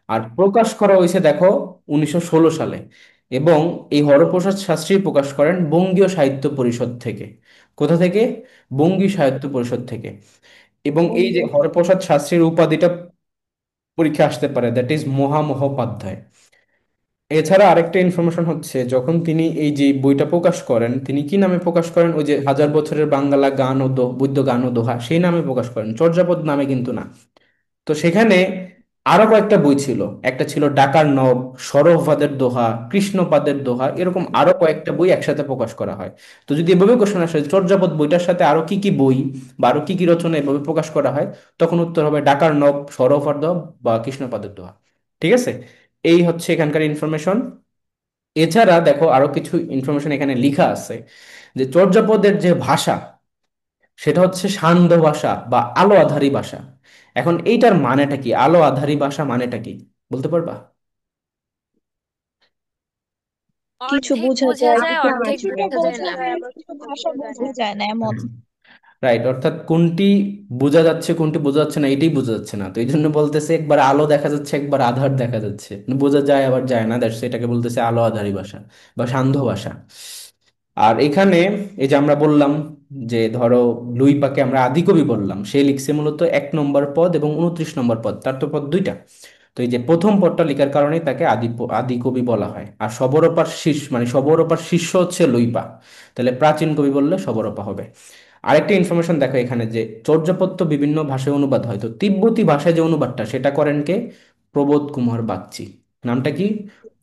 আর প্রকাশ করা হয়েছে দেখো 1916 সালে। এবং এই হরপ্রসাদ শাস্ত্রী প্রকাশ করেন বঙ্গীয় সাহিত্য পরিষদ থেকে। কোথা থেকে? বঙ্গীয় সাহিত্য পরিষদ থেকে। এবং এই যে বঙ্গীয় হরপ্রসাদ শাস্ত্রীর উপাধিটা পরীক্ষা আসতে পারে, দ্যাট ইজ মহামহোপাধ্যায়। এছাড়া আরেকটা ইনফরমেশন হচ্ছে, যখন তিনি এই যে বইটা প্রকাশ করেন, তিনি কি নামে প্রকাশ করেন? ওই যে হাজার বছরের বাংলা গান ও বৈদ্য গান ও দোহা, সেই নামে প্রকাশ করেন, চর্যাপদ নামে কিন্তু না। তো সেখানে আরো কয়েকটা বই ছিল। একটা ছিল ডাকার নব, সরোববাদের দোহা, কৃষ্ণপাদের দোহা, এরকম আরো কয়েকটা বই একসাথে প্রকাশ করা হয়। তো যদি এভাবে কোশ্চেন আসে চর্যাপদ বইটার সাথে আরো কি কি বই বা আরো কি কি রচনা এভাবে প্রকাশ করা হয়, তখন উত্তর হবে ডাকার নব, সরোবর দোহা বা কৃষ্ণপাদের দোহা। ঠিক আছে, এই হচ্ছে এখানকার ইনফরমেশন। এছাড়া দেখো আরো কিছু ইনফরমেশন এখানে লিখা আছে, যে চর্যাপদের যে ভাষা, সেটা হচ্ছে সান্ধ্য ভাষা বা আলো আধারী ভাষা। এখন এইটার মানেটা কি? আলো আধারী ভাষা মানেটা কি বলতে পারবা? কিছু অর্ধেক বোঝা বোঝা যায় যায় কিছু অর্ধেক কিছুটা বোঝা যায় বোঝা না। যায় আবার কিছু ভাষা বোঝা যায় না এমন। রাইট, অর্থাৎ কোনটি বোঝা যাচ্ছে কোনটি বোঝা যাচ্ছে না এটাই বোঝা যাচ্ছে না। তো এই জন্য বলতেছে একবার আলো দেখা যাচ্ছে একবার আধার দেখা যাচ্ছে, মানে বোঝা যায় আবার যায় না, দ্যাটস এটাকে বলতেছে আলো আধারী ভাষা বা সান্ধ্য ভাষা। আর এখানে এই যে আমরা বললাম যে ধরো লুইপাকে আমরা আদিকবি বললাম, সে লিখছে মূলত 1 নম্বর পদ এবং 29 নম্বর পদ, তার তো পদ দুইটা। তো এই যে প্রথম পদটা লেখার কারণেই তাকে আদি কবি বলা হয়। আর সবরপার শীর্ষ মানে সবরপার শিষ্য হচ্ছে লুইপা, তাহলে প্রাচীন কবি বললে সবরপা হবে। আরেকটা ইনফরমেশন দেখো এখানে, যে চর্যাপদ বিভিন্ন ভাষায় অনুবাদ হয়, তো তিব্বতী ভাষায় যে অনুবাদটা সেটা করেন কে? প্রবোধ কুমার বাগচি। নামটা কি?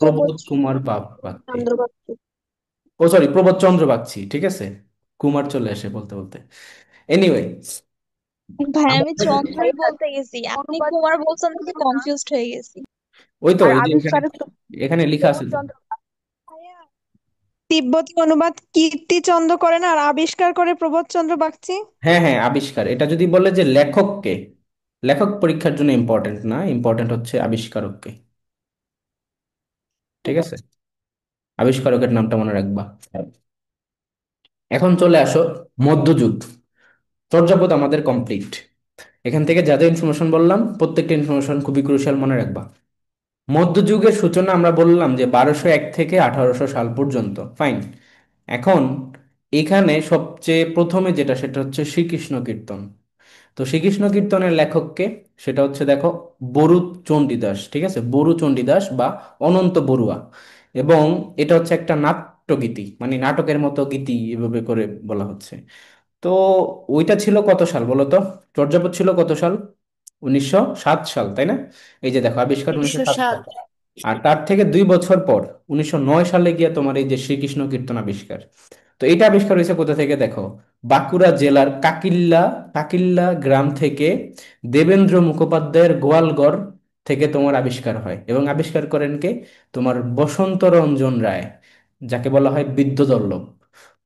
প্রবোধ কুমার বাগচি। চন্দ্রবাবু। ও সরি, প্রবোধ চন্দ্র বাগচি, ঠিক আছে। কুমার চলে আসে বলতে বলতে। এনিওয়ে, ভাই আমি চন্দ্রই বলতে গেছি, আপনি কুমার বলছেন দেখে কনফিউজড হয়ে গেছি। ওই তো আর এই যে এখানে আবিষ্কারক তো এখানে লেখা আছে তো। প্রবোধচন্দ্র। তিব্বতী অনুবাদ কীর্তিচন্দ্র করেন আর আবিষ্কার করে প্রবোধচন্দ্র বাগচি। হ্যাঁ হ্যাঁ, আবিষ্কার। এটা যদি বলে যে লেখককে, লেখক পরীক্ষার জন্য ইম্পর্টেন্ট না, ইম্পর্টেন্ট হচ্ছে আবিষ্কারককে। ঠিক আছে, আবিষ্কারকের নামটা মনে রাখবা। এখন চলে আসো মধ্যযুগ। চর্যাপদ আমাদের কমপ্লিট। এখান থেকে যা যা ইনফরমেশন বললাম প্রত্যেকটা ইনফরমেশন খুবই ক্রুশিয়াল, মনে রাখবা। মধ্যযুগের সূচনা আমরা বললাম যে 1201 থেকে 1800 সাল পর্যন্ত, ফাইন। এখন এখানে সবচেয়ে প্রথমে যেটা সেটা হচ্ছে শ্রীকৃষ্ণ কীর্তন। তো শ্রীকৃষ্ণ কীর্তনের লেখককে, সেটা হচ্ছে দেখো বরু চণ্ডীদাস, ঠিক আছে, বরু চণ্ডীদাস বা অনন্ত বড়ুয়া। এবং এটা হচ্ছে একটা নাট্যগীতি, মানে নাটকের মতো গীতি এভাবে করে বলা হচ্ছে। তো ওইটা ছিল কত সাল বলো তো? চর্যাপদ ছিল কত সাল? 1907 সাল, তাই না? এই যে দেখো আবিষ্কার 1907 1907। সাল। আর তার থেকে 2 বছর পর 1909 সালে গিয়ে তোমার এই যে শ্রীকৃষ্ণ কীর্তন আবিষ্কার। তো এটা আবিষ্কার হয়েছে কোথা থেকে দেখো? বাঁকুড়া জেলার কাকিল্লা কাকিল্লা গ্রাম থেকে দেবেন্দ্র মুখোপাধ্যায়ের গোয়ালগড় থেকে তোমার আবিষ্কার হয়। এবং আবিষ্কার করেন কে? তোমার বসন্ত রঞ্জন রায়, যাকে বলা হয় বিদ্যুৎবল্লভ।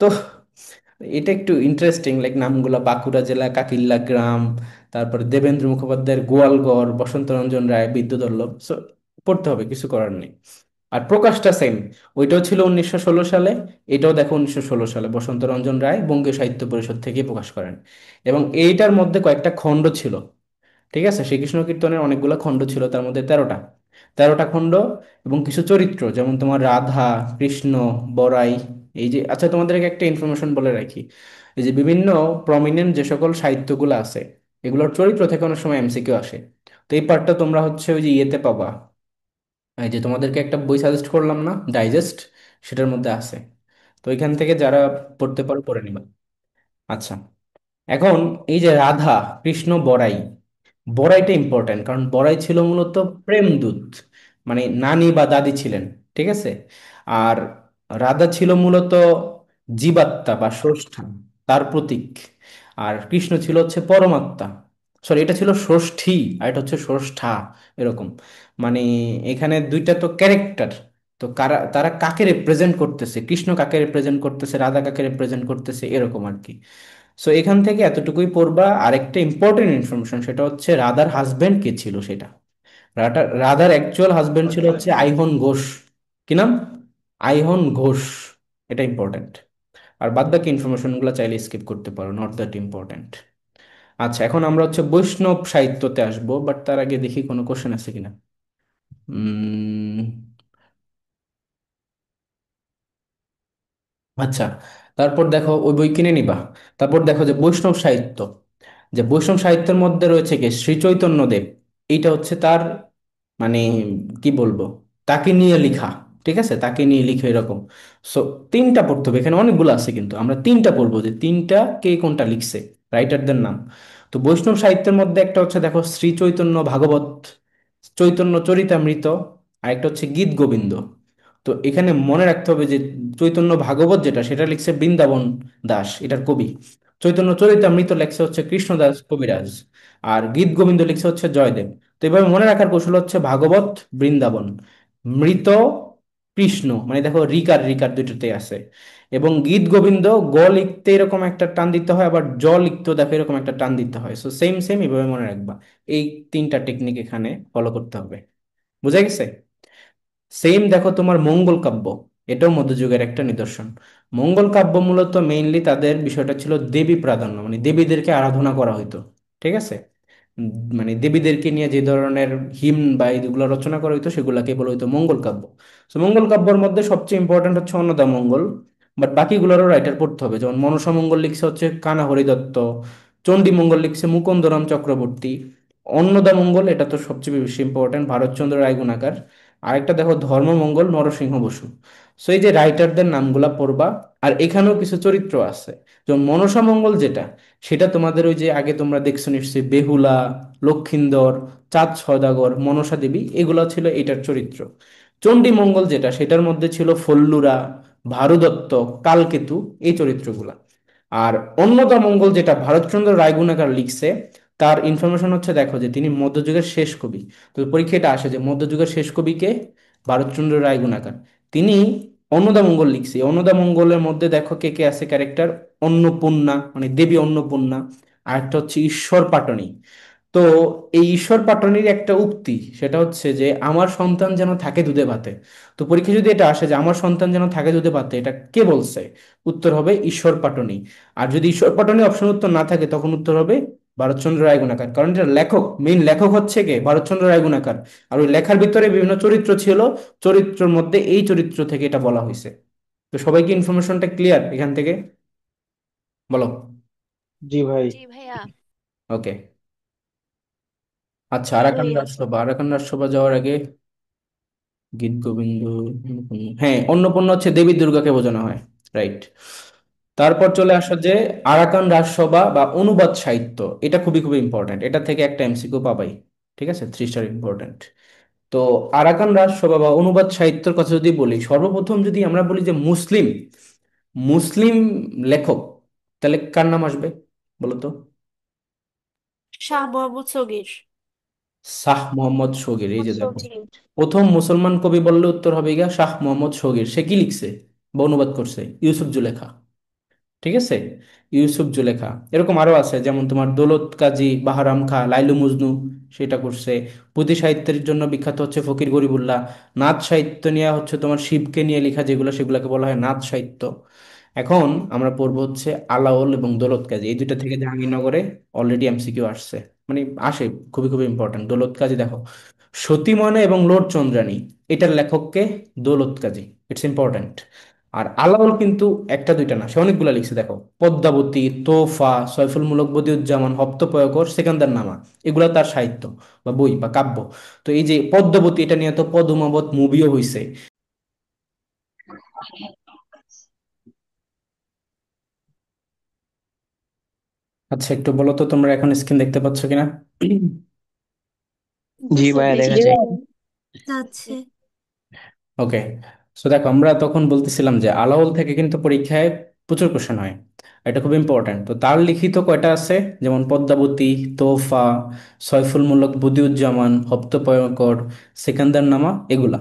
তো এটা একটু ইন্টারেস্টিং, লাইক নামগুলা বাঁকুড়া জেলা, কাকিল্লা গ্রাম, তারপরে দেবেন্দ্র মুখোপাধ্যায়ের গোয়ালগড়, বসন্ত রঞ্জন রায়, বিদ্যুৎবল্লভ। সো পড়তে হবে, কিছু করার নেই। আর প্রকাশটা সেম, ওইটাও ছিল 1916 সালে, এটাও দেখো 1916 সালে বসন্ত রঞ্জন রায় বঙ্গীয় সাহিত্য পরিষদ থেকে প্রকাশ করেন। এবং এইটার মধ্যে কয়েকটা খণ্ড ছিল। ঠিক আছে, শ্রীকৃষ্ণ কীর্তনের অনেকগুলো খণ্ড ছিল, তার মধ্যে 13টা খণ্ড। এবং কিছু চরিত্র যেমন তোমার রাধা, কৃষ্ণ, বড়াই। এই যে আচ্ছা, তোমাদেরকে একটা ইনফরমেশন বলে রাখি, এই যে বিভিন্ন প্রমিনেন্ট যে সকল সাহিত্যগুলো আছে, এগুলোর চরিত্র থেকে অনেক সময় এমসিকিউ আসে। তো এই পার্টটা তোমরা হচ্ছে ওই যে ইয়েতে পাবা, এই যে তোমাদেরকে একটা বই সাজেস্ট করলাম না, ডাইজেস্ট, সেটার মধ্যে আছে। তো এখান থেকে যারা পড়তে পারো পড়ে নিবা। আচ্ছা, এখন এই যে রাধা, কৃষ্ণ, বড়াই, বড়াইটা ইম্পর্টেন্ট, কারণ বড়াই ছিল মূলত প্রেমদূত, মানে নানি বা দাদি ছিলেন। ঠিক আছে। আর রাধা ছিল মূলত জীবাত্মা বা স্রষ্টা, তার প্রতীক। আর কৃষ্ণ ছিল হচ্ছে পরমাত্মা। সরি, এটা ছিল ষষ্ঠী আর এটা হচ্ছে ষষ্ঠা, এরকম। মানে এখানে দুইটা তো ক্যারেক্টার। তো তারা কাকে রিপ্রেজেন্ট করতেছে, কৃষ্ণ কাকে রিপ্রেজেন্ট করতেছে, রাধা কাকে রিপ্রেজেন্ট করতেছে, এরকম আর কি। সো এখান থেকে এতটুকুই পড়বা। আরেকটা ইম্পর্টেন্ট ইনফরমেশন, সেটা হচ্ছে রাধার হাজবেন্ড কে ছিল সেটা। রাধার অ্যাকচুয়াল হাজবেন্ড ছিল হচ্ছে আইহন ঘোষ। কি নাম? আইহন ঘোষ। এটা ইম্পর্টেন্ট। আর বাদ বাকি ইনফরমেশন গুলো চাইলে স্কিপ করতে পারো, নট দ্যাট ইম্পর্টেন্ট। আচ্ছা, এখন আমরা হচ্ছে বৈষ্ণব সাহিত্যতে আসবো, বাট তার আগে দেখি কোনো কোশ্চেন আছে কিনা। উম, আচ্ছা, তারপর দেখো ওই বই কিনে নিবা। তারপর দেখো যে বৈষ্ণব সাহিত্য, যে বৈষ্ণব সাহিত্যের মধ্যে রয়েছে কি শ্রী চৈতন্যদেব। এইটা হচ্ছে তার মানে কি বলবো, তাকে নিয়ে লেখা। ঠিক আছে, তাকে নিয়ে লিখে এরকম। সো তিনটা পড়তে হবে, এখানে অনেকগুলো আছে কিন্তু আমরা তিনটা পড়বো, যে তিনটা কে কোনটা লিখছে, রাইটারদের নাম। তো বৈষ্ণব সাহিত্যের মধ্যে একটা হচ্ছে দেখো শ্রী চৈতন্য ভাগবত, চৈতন্য চরিতামৃত, আর একটা হচ্ছে গীত গোবিন্দ। তো এখানে মনে রাখতে হবে যে চৈতন্য ভাগবত যেটা, সেটা লিখছে বৃন্দাবন দাস, এটার কবি। চৈতন্য চরিতামৃত লেখছে হচ্ছে কৃষ্ণদাস কবিরাজ। আর গীত গোবিন্দ লিখছে হচ্ছে জয়দেব। তো এভাবে মনে রাখার কৌশল হচ্ছে ভাগবত বৃন্দাবন, মৃত কৃষ্ণ, মানে দেখো রিকার রিকার দুইটাতে আছে। এবং গীত গোবিন্দ গ লিখতে এরকম একটা টান দিতে হয়, আবার জ লিখতেও দেখো এরকম একটা টান দিতে হয়। সো সেম সেম এভাবে মনে রাখবা। এই তিনটা টেকনিক এখানে ফলো করতে হবে। বুঝা গেছে? সেম দেখো তোমার মঙ্গল কাব্য, এটাও মধ্যযুগের একটা নিদর্শন। মঙ্গল কাব্য মূলত মেইনলি তাদের বিষয়টা ছিল দেবী প্রাধান্য, মানে দেবীদেরকে আরাধনা করা হইতো। ঠিক আছে। উম, মানে দেবীদেরকে নিয়ে যে ধরনের হিম বা এগুলো রচনা করা হইতো সেগুলাকে বলা হইতো মঙ্গল কাব্য। তো মঙ্গল কাব্যের মধ্যে সবচেয়ে ইম্পর্টেন্ট হচ্ছে অন্নদা মঙ্গল। বাট বাকিগুলোরও রাইটার পড়তে হবে, যেমন মনসা মঙ্গল লিখছে হচ্ছে কানা হরিদত্ত, চণ্ডী মঙ্গল লিখছে মুকুন্দরাম চক্রবর্তী, অন্নদামঙ্গল এটা তো সবচেয়ে বেশি ইম্পর্টেন্ট ভারতচন্দ্র রায়গুণাকার, আরেকটা দেখো ধর্মমঙ্গল নরসিংহ বসু। সো এই যে রাইটারদের নামগুলা পড়বা। আর এখানেও কিছু চরিত্র আছে, যেমন মনসা মঙ্গল যেটা, সেটা তোমাদের ওই যে আগে তোমরা দেখছো নিশ্চয়ই বেহুলা, লক্ষিন্দর, চাঁদ সওদাগর, মনসা দেবী, এগুলা ছিল এটার চরিত্র। চণ্ডী মঙ্গল যেটা, সেটার মধ্যে ছিল ফল্লুরা, ভারুদত্ত, কালকেতু, এই চরিত্রগুলা। আর অন্নদা মঙ্গল যেটা ভারতচন্দ্র রায়গুণাকার লিখছে, তার ইনফরমেশন হচ্ছে দেখো যে তিনি মধ্যযুগের শেষ কবি। তো পরীক্ষা এটা আসে যে মধ্যযুগের শেষ কবি কে, ভারতচন্দ্র রায়গুণাকার। তিনি অন্নদা মঙ্গল লিখছে। অন্নদা মঙ্গলের মধ্যে দেখো কে কে আছে ক্যারেক্টার, অন্নপূর্ণা মানে দেবী অন্নপূর্ণা, আর একটা হচ্ছে ঈশ্বর পাটনি। তো এই ঈশ্বর পাটনির একটা উক্তি, সেটা হচ্ছে যে আমার সন্তান যেন থাকে দুধে ভাতে। তো পরীক্ষা যদি এটা আসে যে আমার সন্তান যেন থাকে দুধে ভাতে, এটা কে বলছে, উত্তর হবে ঈশ্বর পাটনি। আর যদি ঈশ্বর পাটনি অপশন উত্তর না থাকে, তখন উত্তর হবে ভারতচন্দ্র রায়গুণাকার, কারণ এটা লেখক, মেইন লেখক হচ্ছে কে, ভারতচন্দ্র রায়গুণাকার। আর ওই লেখার ভিতরে বিভিন্ন চরিত্র ছিল, চরিত্রের মধ্যে এই চরিত্র থেকে এটা বলা হয়েছে। তো সবাইকে ইনফরমেশনটা ক্লিয়ার এখান থেকে? বলো। জি ভাই। জি ভাইয়া। ওকে। আচ্ছা, জি আরাকান ভাইয়া। রাজসভা, আরাকান রাজসভা যাওয়ার আগে গীত গোবিন্দ, হ্যাঁ অন্নপূর্ণা হচ্ছে দেবী দুর্গাকে বোঝানো হয়, রাইট। তারপর চলে আসো যে আরাকান রাজসভা বা অনুবাদ সাহিত্য, এটা খুবই খুবই ইম্পর্টেন্ট, এটা থেকে একটা এমসিকিউ পাবাই। ঠিক আছে, 3 স্টার ইম্পর্টেন্ট। তো আরাকান রাজসভা বা অনুবাদ সাহিত্যের কথা যদি বলি, সর্বপ্রথম যদি আমরা বলি যে মুসলিম মুসলিম লেখক, তাহলে কার নাম আসবে বলো তো? শাহ মোহাম্মদ সগীর। শাহ মোহাম্মদ শগীর, এই যে দেখো, সঠিক। প্রথম মুসলমান কবি বললে উত্তর হবে গিয়া শাহ মোহাম্মদ শগীর। সে কি লিখছে বা অনুবাদ করছে? ইউসুফ জুলেখা। ঠিক আছে, ইউসুফ জুলেখা। এরকম আরো আছে, যেমন তোমার দৌলত কাজী বাহারাম খা লাইলু মজনু, সেটা করছে। পুঁথি সাহিত্যের জন্য বিখ্যাত হচ্ছে ফকির গরিবুল্লাহ। নাথ সাহিত্য নিয়ে হচ্ছে তোমার শিবকে নিয়ে লেখা যেগুলো, সেগুলোকে বলা হয় নাথ সাহিত্য। এখন আমরা পড়বো হচ্ছে আলাওল এবং দৌলত কাজী, এই দুইটা থেকে জাহাঙ্গীরনগরে অলরেডি এমসিকিউ আসছে, মানে আসে, খুবই খুবই ইম্পর্টেন্ট। দৌলত কাজী দেখো, সতী ময়না এবং লোর চন্দ্রানী, এটার লেখককে দৌলত কাজী, ইটস ইম্পর্টেন্ট। আর আলাওল কিন্তু একটা দুইটা না, সে অনেকগুলা লিখছে দেখো, পদ্মাবতী, তোফা, সয়ফুল মুলক বদিউজ্জামান, হপ্তপয়কর, সেকান্দার নামা, এগুলা তার সাহিত্য বা বই বা কাব্য। তো এই যে পদ্মাবতী, এটা নিয়ে তো পদ্মাবত মুভিও হইছে। আচ্ছা, একটু বলো তো তোমরা এখন স্ক্রিন দেখতে পাচ্ছ কিনা? জি বুঝতে ভাইয়া দেখা জি যায়। ভাইয়া। যাচ্ছে। ওকে। সো দেখো, আমরা তখন বলতেছিলাম যে আলাওল থেকে কিন্তু পরীক্ষায় প্রচুর কোশ্চেন হয়, এটা খুব ইম্পর্ট্যান্ট। তো তার লিখিত কয়টা আছে, যেমন পদ্মাবতী, তোফা, সয়ফুল মুলক বদিউজ্জামান, হপ্তপয়কর, সেকান্দার নামা, এগুলা।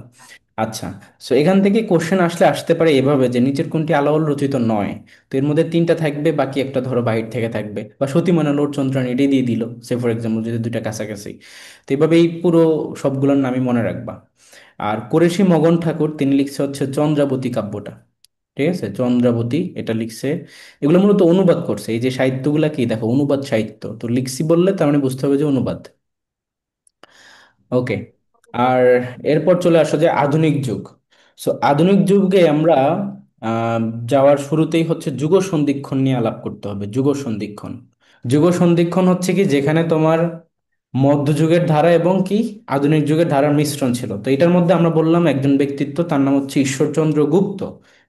আচ্ছা, সো এখান থেকে কোশ্চেন আসলে আসতে পারে এভাবে যে নিচের কোনটি আলাওল রচিত নয়। তো এর মধ্যে তিনটা থাকবে, বাকি একটা ধরো বাহির থেকে থাকবে, বা সতী ময়না লোর চন্দ্রানী এটাই দিয়ে দিল, সে ফর এক্সাম্পল, যদি দুইটা কাছাকাছি। তো এইভাবে এই পুরো সবগুলোর নামই মনে রাখবা। আর কোরেশি মগন ঠাকুর তিনি লিখছে হচ্ছে চন্দ্রাবতী কাব্যটা। ঠিক আছে, চন্দ্রাবতী এটা লিখছে। এগুলো মূলত অনুবাদ করছে, এই যে সাহিত্যগুলা কি দেখো অনুবাদ সাহিত্য, তো লিখছি বললে তার মানে বুঝতে হবে যে অনুবাদ। ওকে। আর এরপর চলে আসো যে আধুনিক যুগ। সো আধুনিক যুগে আমরা আহ, যাওয়ার শুরুতেই হচ্ছে যুগ সন্ধিক্ষণ নিয়ে আলাপ করতে হবে। যুগ সন্ধিক্ষণ, যুগ সন্ধিক্ষণ হচ্ছে কি, যেখানে তোমার মধ্যযুগের ধারা এবং কি আধুনিক যুগের ধারার মিশ্রণ ছিল। তো এটার মধ্যে আমরা বললাম একজন ব্যক্তিত্ব, তার নাম হচ্ছে Ishwarchandra Gupta.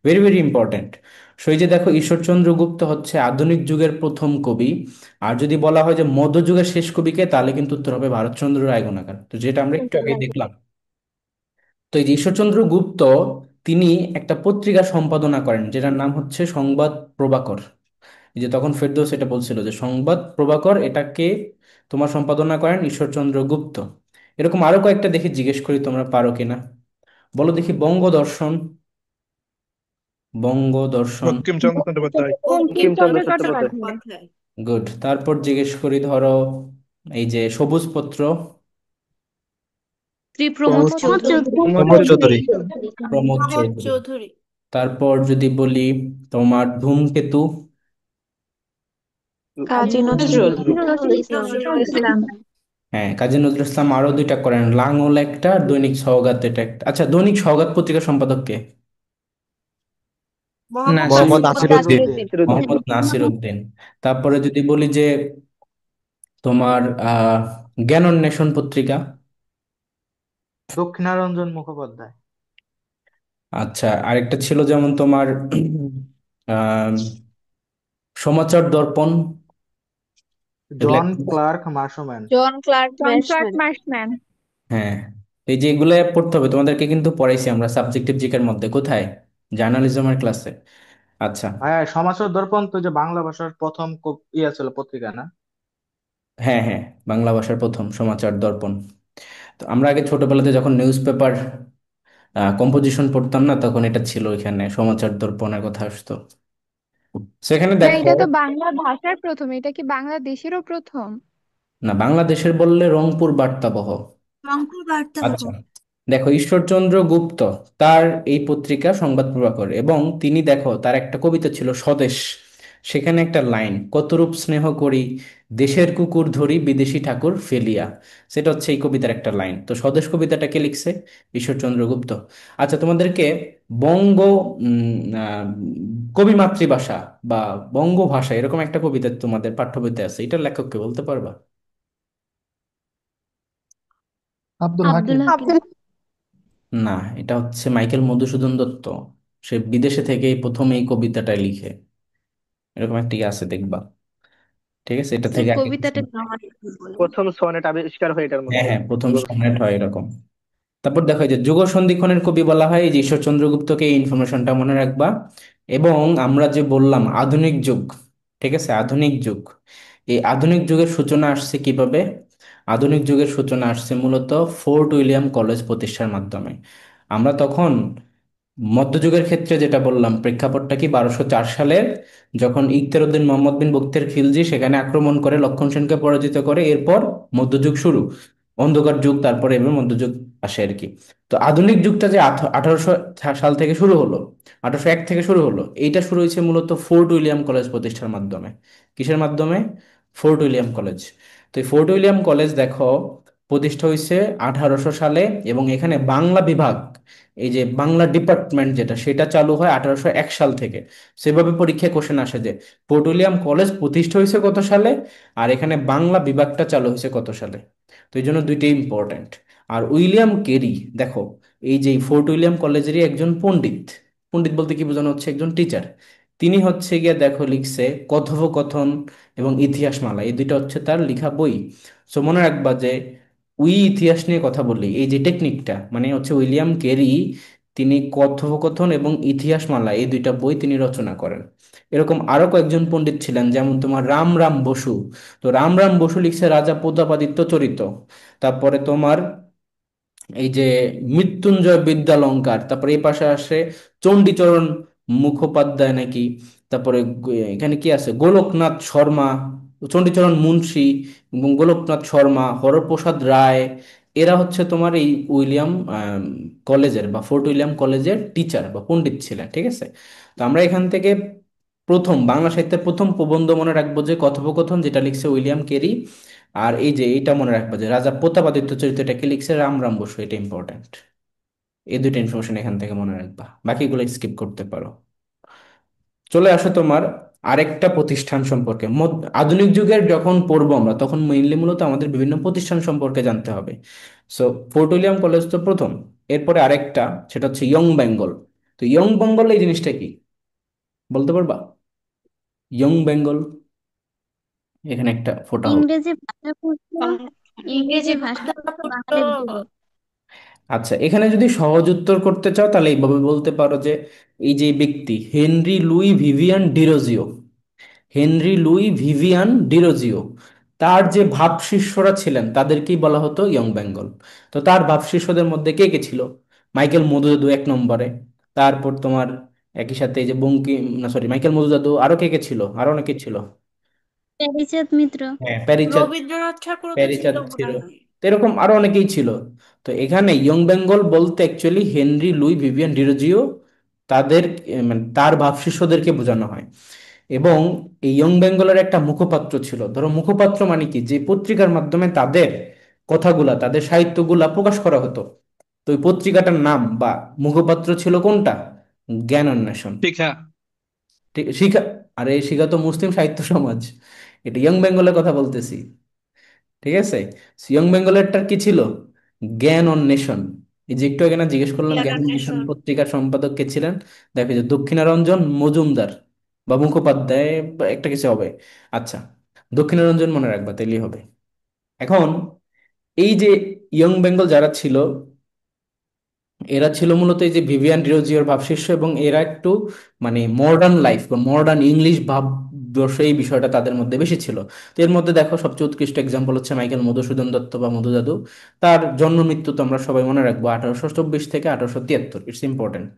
Very very important. সেই যে দেখো, ঈশ্বরচন্দ্র গুপ্ত হচ্ছে আধুনিক যুগের প্রথম কবি। আর যদি বলা হয় যে মধ্যযুগের শেষ কবিকে, তাহলে কিন্তু উত্তর হবে ভারতচন্দ্র রায়গণাকার, তো যেটা আমরা একটু আগে দেখলাম। তো এই যে ঈশ্বরচন্দ্র গুপ্ত, তিনি একটা পত্রিকা সম্পাদনা করেন যেটার নাম হচ্ছে সংবাদ প্রভাকর। এই যে তখন ফেরদৌস এটা বলছিল যে সংবাদ প্রভাকর, এটাকে তোমার সম্পাদনা করেন ঈশ্বরচন্দ্র গুপ্ত। এরকম আরো কয়েকটা দেখি, জিজ্ঞেস করি তোমরা পারো কিনা। বলো দেখি, বঙ্গদর্শন। বঙ্গদর্শন। বঙ্কিমচন্দ্র চট্টোপাধ্যায়। বঙ্কিমচন্দ্র বঙ্কিমচন্দ্র চট্টোপাধ্যায়। চট্টোপাধ্যায়। গুড। তারপর জিজ্ঞেস করি ধরো, এই যে সবুজ পত্র। ত্রিপ্রমোদ প্রমোদ চৌধুরী। প্রমোদ প্রমোদ চৌধুরী। চৌধুরী। প্রমোদ প্রমোদ চৌধুরী। চৌধুরী। তারপর যদি বলি তোমার ধূমকেতু। কাজী নজরুল। নজরুল। নজরুল ইসলাম। হ্যাঁ, কাজী নজরুল ইসলাম আরো দুইটা করেন, লাঙল একটা আর দৈনিক সওগাত এটা একটা। আচ্ছা, দৈনিক সওগাত পত্রিকার সম্পাদক কে? মোহাম্মদ মোহাম্মদ নাসির নাসির উদ্দিন। উদ্দিন। নাসিরুদ্দিন। মোহাম্মদ নাসির উদ্দিন। তারপরে যদি বলি যে তোমার জ্ঞানোন্বেষণ পত্রিকা। দক্ষিণারঞ্জন মুখোপাধ্যায়। আচ্ছা, আরেকটা ছিল যেমন তোমার আহ সমাচার দর্পণ। এগুলা জন ক্লার্ক মার্শম্যান। জন ক্লার্ক জন ক্লার্ক ম্যাশম্যান। মার্শম্যান। হ্যাঁ, এই যে এগুলো পড়তে হবে তোমাদেরকে, কিন্তু পড়াইছি আমরা সাবজেক্টিভ জিকের মধ্যে। কোথায়? জার্নালিজমের ক্লাসে। আচ্ছা। হ্যাঁ, সমাচার দর্পণ তো যে বাংলা ভাষার প্রথম ইয়ে ছিল পত্রিকা না? হ্যাঁ হ্যাঁ, বাংলা ভাষার প্রথম সমাচার দর্পণ। তো আমরা আগে ছোটবেলাতে যখন নিউজ পেপার কম্পোজিশন পড়তাম না, তখন এটা ছিল, এখানে সমাচার দর্পণের কথা আসতো। সেখানে না, দেখো, এটা তো বাংলা ভাষার প্রথম, এটা কি বাংলাদেশেরও প্রথম? না বাংলাদেশের বললে রংপুর বার্তাবহ। রংপুর বার্তাবহ। আচ্ছা, দেখো ঈশ্বরচন্দ্র গুপ্ত, তার এই পত্রিকা সংবাদ প্রভাকর, এবং তিনি দেখো তার একটা কবিতা ছিল স্বদেশ। সেখানে একটা লাইন, কতরূপ স্নেহ করি দেশের কুকুর ধরি বিদেশি ঠাকুর ফেলিয়া, সেটা হচ্ছে এই কবিতার একটা লাইন। তো স্বদেশ কবিতাটা কে লিখছে? ঈশ্বরচন্দ্র গুপ্ত। আচ্ছা, তোমাদেরকে বঙ্গ কবি মাতৃভাষা বা বঙ্গ ভাষা, এরকম একটা কবিতা তোমাদের পাঠ্য বইতে আছে, এটার লেখককে বলতে পারবা? আব্দুল আব্দুল হাকিম। হাকিম। না, এটা হচ্ছে মাইকেল মধুসূদন দত্ত। সে বিদেশে থেকে এই প্রথম এই কবিতাটা লিখে। এরকম একটা ইয়ে আছে, দেখবা। ঠিক আছে, এটা স্যার থেকে আগে কিছু। কবিতাটা আমার একটু বলেন। প্রথম সনেট আবিষ্কার হয় এটার হ্যাঁ মধ্যে। হ্যাঁ, প্রথম যুগল সনেট হয় এরকম। তারপর দেখো, এই যে যুগ সন্ধিক্ষণের কবি বলা হয় এই যে ঈশ্বরচন্দ্র গুপ্তকে, এই ইনফরমেশনটা মনে রাখবা। এবং আমরা যে বললাম আধুনিক যুগ, ঠিক আছে, আধুনিক যুগ, এই আধুনিক যুগের সূচনা আসছে কিভাবে? আধুনিক যুগের সূচনা আসছে মূলত ফোর্ট উইলিয়াম কলেজ প্রতিষ্ঠার মাধ্যমে। আমরা তখন মধ্যযুগের ক্ষেত্রে যেটা বললাম, প্রেক্ষাপটটা কি, 1204 সালের, যখন ইখতিয়ারউদ্দিন মোহাম্মদ বিন বখতিয়ার খিলজি সেখানে আক্রমণ করে লক্ষণ সেনকে পরাজিত করে, এরপর মধ্যযুগ শুরু। অন্ধকার যুগ, তারপরে এবার মধ্যযুগ আসে আর কি। তো আধুনিক যুগটা যে 1800 সাল থেকে শুরু হলো, 1801 থেকে শুরু হলো, এইটা শুরু হয়েছে মূলত ফোর্ট উইলিয়াম কলেজ প্রতিষ্ঠার মাধ্যমে। কিসের মাধ্যমে? Fort William college. তো এই ফোর্ট উইলিয়াম কলেজ দেখো প্রতিষ্ঠা হয়েছে 1800 সালে, এবং এখানে বাংলা বিভাগ, এই যে বাংলা ডিপার্টমেন্ট যেটা, সেটা চালু হয় 1801 সাল থেকে। সেভাবে পরীক্ষায় কোশ্চেন আসে যে ফোর্ট উইলিয়াম কলেজ প্রতিষ্ঠা হয়েছে কত সালে, আর এখানে বাংলা বিভাগটা চালু হয়েছে কত সালে। তো এই জন্য দুইটাই ইম্পর্ট্যান্ট। আর উইলিয়াম কেরি, দেখো এই যে ফোর্ট উইলিয়াম কলেজেরই একজন পণ্ডিত। পণ্ডিত বলতে কি বোঝানো হচ্ছে? একজন টিচার। তিনি হচ্ছে গিয়ে দেখো লিখছে কথোপকথন এবং ইতিহাসমালা, এই দুইটা হচ্ছে তার লেখা বই। সো মনে রাখবা যে ইতিহাস নিয়ে কথা বললি, এই যে টেকনিকটা মানে হচ্ছে উইলিয়াম কেরি, তিনি কথোপকথন এবং ইতিহাসমালা এই দুইটা বই তিনি রচনা করেন। এরকম আরো কয়েকজন পণ্ডিত ছিলেন, যেমন তোমার রাম রাম বসু। তো রাম রাম বসু লিখছে রাজা প্রতাপাদিত্য চরিত। তারপরে তোমার এই যে মৃত্যুঞ্জয় বিদ্যালঙ্কার, তারপরে এই পাশে আসে চণ্ডীচরণ মুখোপাধ্যায় নাকি, তারপরে এখানে কি আছে, গোলকনাথ শর্মা, চণ্ডীচরণ মুন্সী এবং গোলকনাথ শর্মা, হরপ্রসাদ রায়। এরা হচ্ছে তোমার এই উইলিয়াম কলেজের বা ফোর্ট উইলিয়াম কলেজের টিচার বা পণ্ডিত ছিলেন। ঠিক আছে, তো আমরা এখান থেকে প্রথম বাংলা সাহিত্যের প্রথম প্রবন্ধ মনে রাখবো যে কথোপকথন, যেটা লিখছে উইলিয়াম কেরি। আর এই যে এইটা মনে রাখবা যে রাজা প্রতাপাদিত্য চরিত্রটা কে লিখছে, রাম রাম বসু, এটা ইম্পর্টেন্ট। এই দুইটা ইনফরমেশন এখান থেকে মনে রাখবা, বাকিগুলো স্কিপ করতে পারো। চলে আসো তোমার আরেকটা প্রতিষ্ঠান সম্পর্কে। আধুনিক যুগের যখন পড়বো আমরা, তখন মেইনলি মূলত আমাদের বিভিন্ন প্রতিষ্ঠান সম্পর্কে জানতে হবে। সো ফোর্ট উইলিয়াম কলেজ তো প্রথম, এরপরে আরেকটা, সেটা হচ্ছে ইয়ং বেঙ্গল। তো ইয়ং বেঙ্গল এই জিনিসটা কি বলতে পারবা? ইয়ং বেঙ্গল, এখানে একটা ফোটা হোক। ইংরেজি ভাষা পড়তো ইংরেজি ইংরেজি ভাষা ভাষা পড়তো পড়তো। বাঙালির যুবক। আচ্ছা, এখানে যদি সহজ উত্তর করতে চাও তাহলে এইভাবে বলতে পারো যে এই যে ব্যক্তি Henry Louis Vivian Derozio, Henry Louis Vivian Derozio, তার যে ভাব শিষ্যরা ছিলেন তাদেরকেই বলা হতো ইয়ং বেঙ্গল। তো তার ভাব শিষ্যদের মধ্যে কে কে ছিল? মাইকেল মধুদাদু এক নম্বরে, তারপর তোমার একই সাথে এই যে বঙ্কিম, না সরি, মাইকেল মধুদাদু, আরো কে কে ছিল, আরো অনেকে ছিল। প্যারীচাঁদ মিত্র। হ্যাঁ, প্যারিচাঁদ, রবীন্দ্রনাথ ঠাকুরও তো ছিল প্যারিচাঁদ মনে ছিল। হয়। তো এরকম আরো অনেকেই ছিল। তো এখানে ইয়ং বেঙ্গল বলতে actually Henry Louis Vivian Derozio, তাদের মানে তার ভাবশিষ্যদেরকে বোঝানো হয়। এবং এই ইয়ং বেঙ্গলের একটা মুখপাত্র ছিল। ধরো মুখপাত্র মানে কি, যে পত্রিকার মাধ্যমে তাদের কথাগুলা, তাদের সাহিত্যগুলা প্রকাশ করা হতো। তো ওই পত্রিকাটার নাম বা মুখপাত্র ছিল কোনটা? জ্ঞান অন্বেষণ। শিখা। ঠিক, শিখা। আরে শিখা তো মুসলিম সাহিত্য সমাজ, এটা ইয়ং বেঙ্গলের কথা বলতেছি। ঠিক আছে, ইয়ং বেঙ্গলেরটার কি ছিল? জ্ঞান অন্বেষণ। এই যে একটু আগে না জিজ্ঞেস করলাম জ্ঞান অন্বেষণ জ্ঞানান্বেষণ। পত্রিকার সম্পাদক কে ছিলেন, দেখো যে দক্ষিণারঞ্জন মজুমদার বা মুখোপাধ্যায় বা একটা কিছু হবে। আচ্ছা, দক্ষিণারঞ্জন মনে রাখবা, তাইলেই হবে। এখন এই যে ইয়ং বেঙ্গল যারা ছিল, এরা ছিল মূলত এই যে ভিভিয়ান ডিরোজিওর ভাবশিষ্য, এবং এরা একটু মানে মডার্ন লাইফ বা মডার্ন ইংলিশ ভাববর্ষ, এই বিষয়টা তাদের মধ্যে বেশি ছিল। তো এর মধ্যে দেখো সবচেয়ে উৎকৃষ্ট এক্সাম্পল হচ্ছে মাইকেল মধুসূদন দত্ত বা মধু দাদু। তার জন্ম মৃত্যু তো আমরা সবাই মনে রাখবো, 1824 থেকে 1873, ইটস ইম্পর্টেন্ট।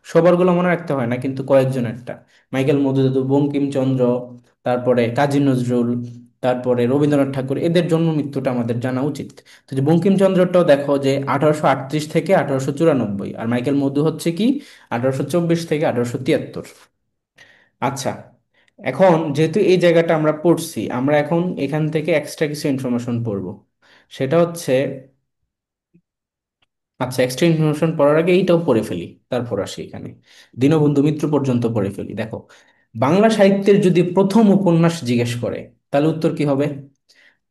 সবারগুলো মনে রাখতে হয় না, কিন্তু কয়েকজনেরটা। মাইকেল মধু দাদু, বঙ্কিমচন্দ্র, তারপরে কাজী নজরুল, তারপরে রবীন্দ্রনাথ ঠাকুর, এদের জন্ম মৃত্যুটা আমাদের জানা উচিত। তো যে বঙ্কিমচন্দ্রটাও দেখো যে 1838 থেকে 1894, আর মাইকেল মধু হচ্ছে কি 1824 থেকে 1873। আচ্ছা, এখন যেহেতু এই জায়গাটা আমরা পড়ছি, আমরা এখন এখান থেকে এক্সট্রা কিছু ইনফরমেশন পড়বো। সেটা হচ্ছে, আচ্ছা এক্সট্রা ইনফরমেশন পড়ার আগে এইটাও পড়ে ফেলি, তারপর আসি এখানে। দীনবন্ধু মিত্র পর্যন্ত পড়ে ফেলি। দেখো, বাংলা সাহিত্যের যদি প্রথম উপন্যাস জিজ্ঞেস করে, তাহলে উত্তর কি হবে?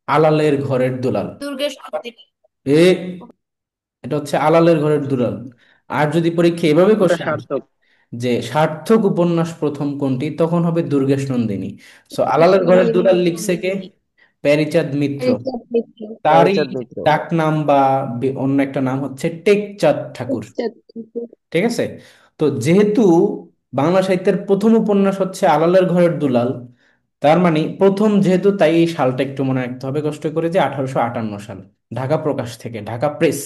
আলালের ঘরের দুলাল। দুর্গেশ নন্দিনী। এ, এটা হচ্ছে আলালের ঘরের দুলাল। আর যদি পরীক্ষা এভাবে ওটা কোশ্চেন আসে সার্থক। যে সার্থক উপন্যাস প্রথম কোনটি, তখন হবে দুর্গেশ নন্দিনী। সো আলালের ঘরের দুলাল দুর্গেশ লিখছে কে? নন্দিনী। প্যারীচাঁদ মিত্র। রিচার্ড মিত্র। তারই প্যারিচাঁদ মিত্র। ডাক নাম বা অন্য একটা নাম হচ্ছে টেকচাঁদ ঠাকুর। রিচার্ড মিত্র। ঠিক আছে। তো যেহেতু বাংলা সাহিত্যের প্রথম উপন্যাস হচ্ছে আলালের ঘরের দুলাল, তার মানে প্রথম যেহেতু, তাই এই সালটা একটু মনে রাখতে হবে কষ্ট করে, যে 1858 সাল। ঢাকা প্রকাশ থেকে, ঢাকা প্রেস।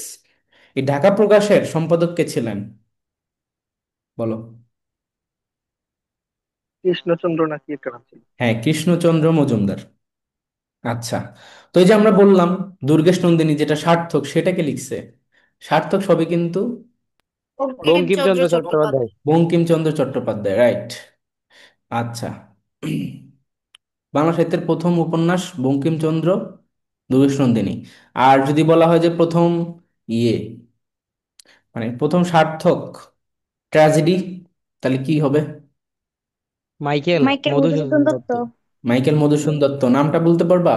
এই ঢাকা প্রকাশের সম্পাদক কে ছিলেন বলো? কৃষ্ণচন্দ্র নাকি একটা নাম ছিল। হ্যাঁ, কৃষ্ণচন্দ্র মজুমদার। আচ্ছা, তো এই যে আমরা বললাম দুর্গেশ নন্দিনী যেটা সার্থক, সেটাকে লিখছে, সার্থক সবই কিন্তু বঙ্কিমচন্দ্র বঙ্কিমচন্দ্র চট্টোপাধ্যায়। চট্টোপাধ্যায়। বঙ্কিমচন্দ্র চট্টোপাধ্যায়, রাইট। আচ্ছা, বাংলা সাহিত্যের প্রথম উপন্যাস বঙ্কিমচন্দ্র, দুর্গেশ নন্দিনী। আর যদি বলা হয় যে প্রথম ইয়ে, মানে প্রথম সার্থক ট্র্যাজেডি, তাহলে কি হবে? Michael Michael Madhusudan Madhusudan Dutta. Dutta. Michael Madhusudan Dutta. নামটা বলতে পারবা?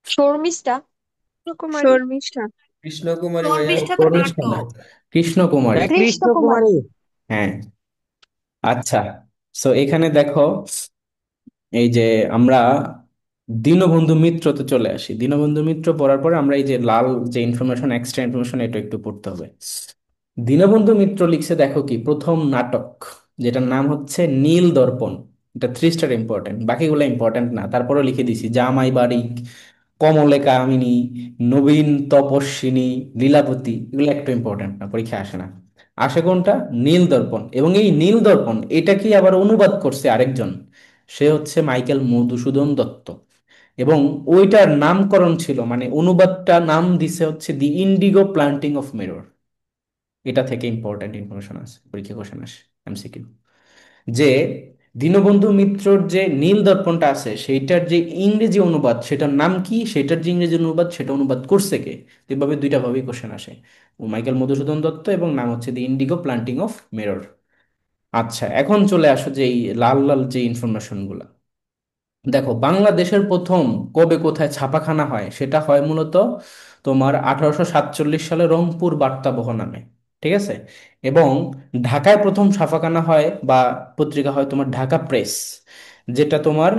শর্মিষ্ঠা। কুমারী। শর্মিষ্ঠা। কৃষ্ণকুমারী ভাইয়া। শর্মিষ্ঠা তো শর্মিষ্ঠা না, নাটক। কৃষ্ণ কুমারী। হ্যাঁ, কৃষ্ণ কুমারী। কৃষ্ণকুমারী। হ্যাঁ। আচ্ছা, সো এখানে দেখো এই যে আমরা দীনবন্ধু মিত্রতে চলে আসি। দীনবন্ধু মিত্র পড়ার পরে আমরা এই যে লাল যে ইনফরমেশন, এক্সট্রা ইনফরমেশন, এটা একটু পড়তে হবে। দীনবন্ধু মিত্র লিখছে দেখো কি প্রথম নাটক, যেটার নাম হচ্ছে নীল দর্পণ। এটা 3 স্টার ইম্পর্টেন্ট, বাকিগুলো ইম্পর্টেন্ট না, তারপরে লিখে দিছি জামাই বারিক, কমলে কামিনী, নবীন তপস্বিনী, লীলাবতী, এগুলো একটু ইম্পর্টেন্ট না, পরীক্ষায় আসে না। আসে কোনটা? নীল দর্পণ। এবং এই নীল দর্পণ এটাকে আবার অনুবাদ করছে আরেকজন, সে হচ্ছে মাইকেল মধুসূদন দত্ত। এবং ওইটার নামকরণ ছিল, মানে অনুবাদটা নাম দিছে হচ্ছে the indigo planting of mirror. এটা থেকে ইম্পর্টেন্ট ইনফরমেশন আছে, পরীক্ষা কোশ্চেন আসে, এমসিকিউ। যে দীনবন্ধু মিত্রর যে নীল দর্পণটা আছে সেইটার যে ইংরেজি অনুবাদ সেটার নাম কি, সেটার যে ইংরেজি অনুবাদ সেটা অনুবাদ করছে কে? তো এভাবে দুইটা ভাবেই কোশ্চেন আসে। ও মাইকেল মধুসূদন দত্ত, এবং নাম হচ্ছে the indigo planting of mirror. আচ্ছা, এখন চলে আসো যে এই লাল লাল যে ইনফরমেশন গুলা। দেখো, বাংলাদেশের প্রথম কবে কোথায় ছাপাখানা হয়, সেটা হয় মূলত তোমার 1847 সালে রংপুর বার্তাবহ নামে। ঠিক আছে? এবং ঢাকায় প্রথম ছাপাখানা হয় বা পত্রিকা হয় তোমার ঢাকা প্রেস, যেটা তোমার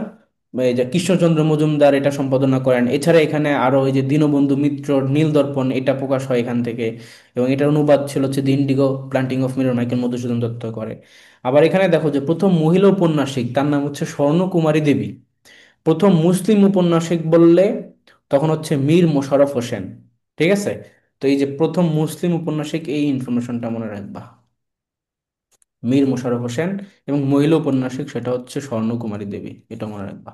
এই যে কৃষ্ণচন্দ্র মজুমদার এটা সম্পাদনা করেন। এছাড়া এখানে আরো এই যে দীনবন্ধু মিত্র নীল দর্পণ এটা প্রকাশ হয় এখান থেকে, এবং এটার অনুবাদ ছিল হচ্ছে the indigo planting of mirror, Michael Madhusudan Dutt করে। আবার এখানে দেখো যে প্রথম মহিলা উপন্যাসিক তার নাম হচ্ছে স্বর্ণকুমারী দেবী। প্রথম মুসলিম উপন্যাসিক বললে তখন হচ্ছে মীর মোশাররফ হোসেন। ঠিক আছে? তো এই যে প্রথম মুসলিম উপন্যাসিক, এই ইনফরমেশনটা মনে রাখবা, মীর মোশাররফ হোসেন। এবং মহিলা উপন্যাসিক সেটা হচ্ছে স্বর্ণকুমারী দেবী, এটা মনে রাখবা।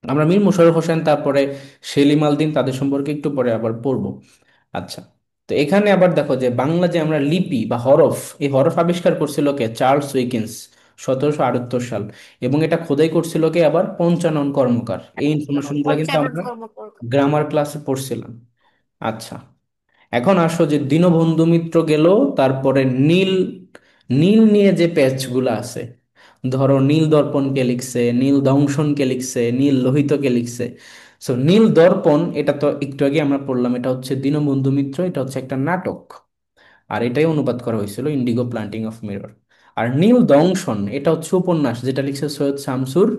আমরা মীর মোশাররফ হোসেন, তারপরে সেলিম আল দীন, তাদের সম্পর্কে একটু পরে আবার পড়বো। আচ্ছা, তো এখানে আবার দেখো যে বাংলা যে আমরা লিপি বা হরফ, এই হরফ আবিষ্কার করছিল কে? চার্লস উইকিন্স, 1778 সাল। এবং এটা খোদাই করছিল কে? আবার পঞ্চানন কর্মকার। এই ইনফরমেশন গুলো কিন্তু আমরা গ্রামার ক্লাসে পড়ছিলাম। আচ্ছা, এখন আসো যে দীনবন্ধু মিত্র গেল, তারপরে নীল, নীল নিয়ে যে পেজগুলো আছে, ধরো নীল দর্পণ কে লিখছে, নীল দংশন কে লিখছে, নীল লোহিত কে লিখছে। সো নীল দর্পণ এটা তো একটু আগে আমরা পড়লাম, এটা হচ্ছে দীনবন্ধু মিত্র, এটা হচ্ছে একটা নাটক। আর এটাই অনুবাদ করা হয়েছিল ইন্ডিগো প্লান্টিং অফ মিরর। আর নীল দংশন এটা হচ্ছে উপন্যাস, যেটা লিখছে সৈয়দ শামসুল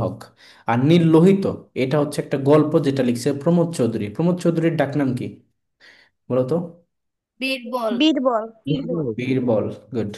হক। আর নীল লোহিত এটা হচ্ছে একটা গল্প, যেটা লিখছে প্রমোদ চৌধুরী। প্রমোদ চৌধুরীর ডাকনাম কি বলতো? বীরবল। বীরবল, গুড।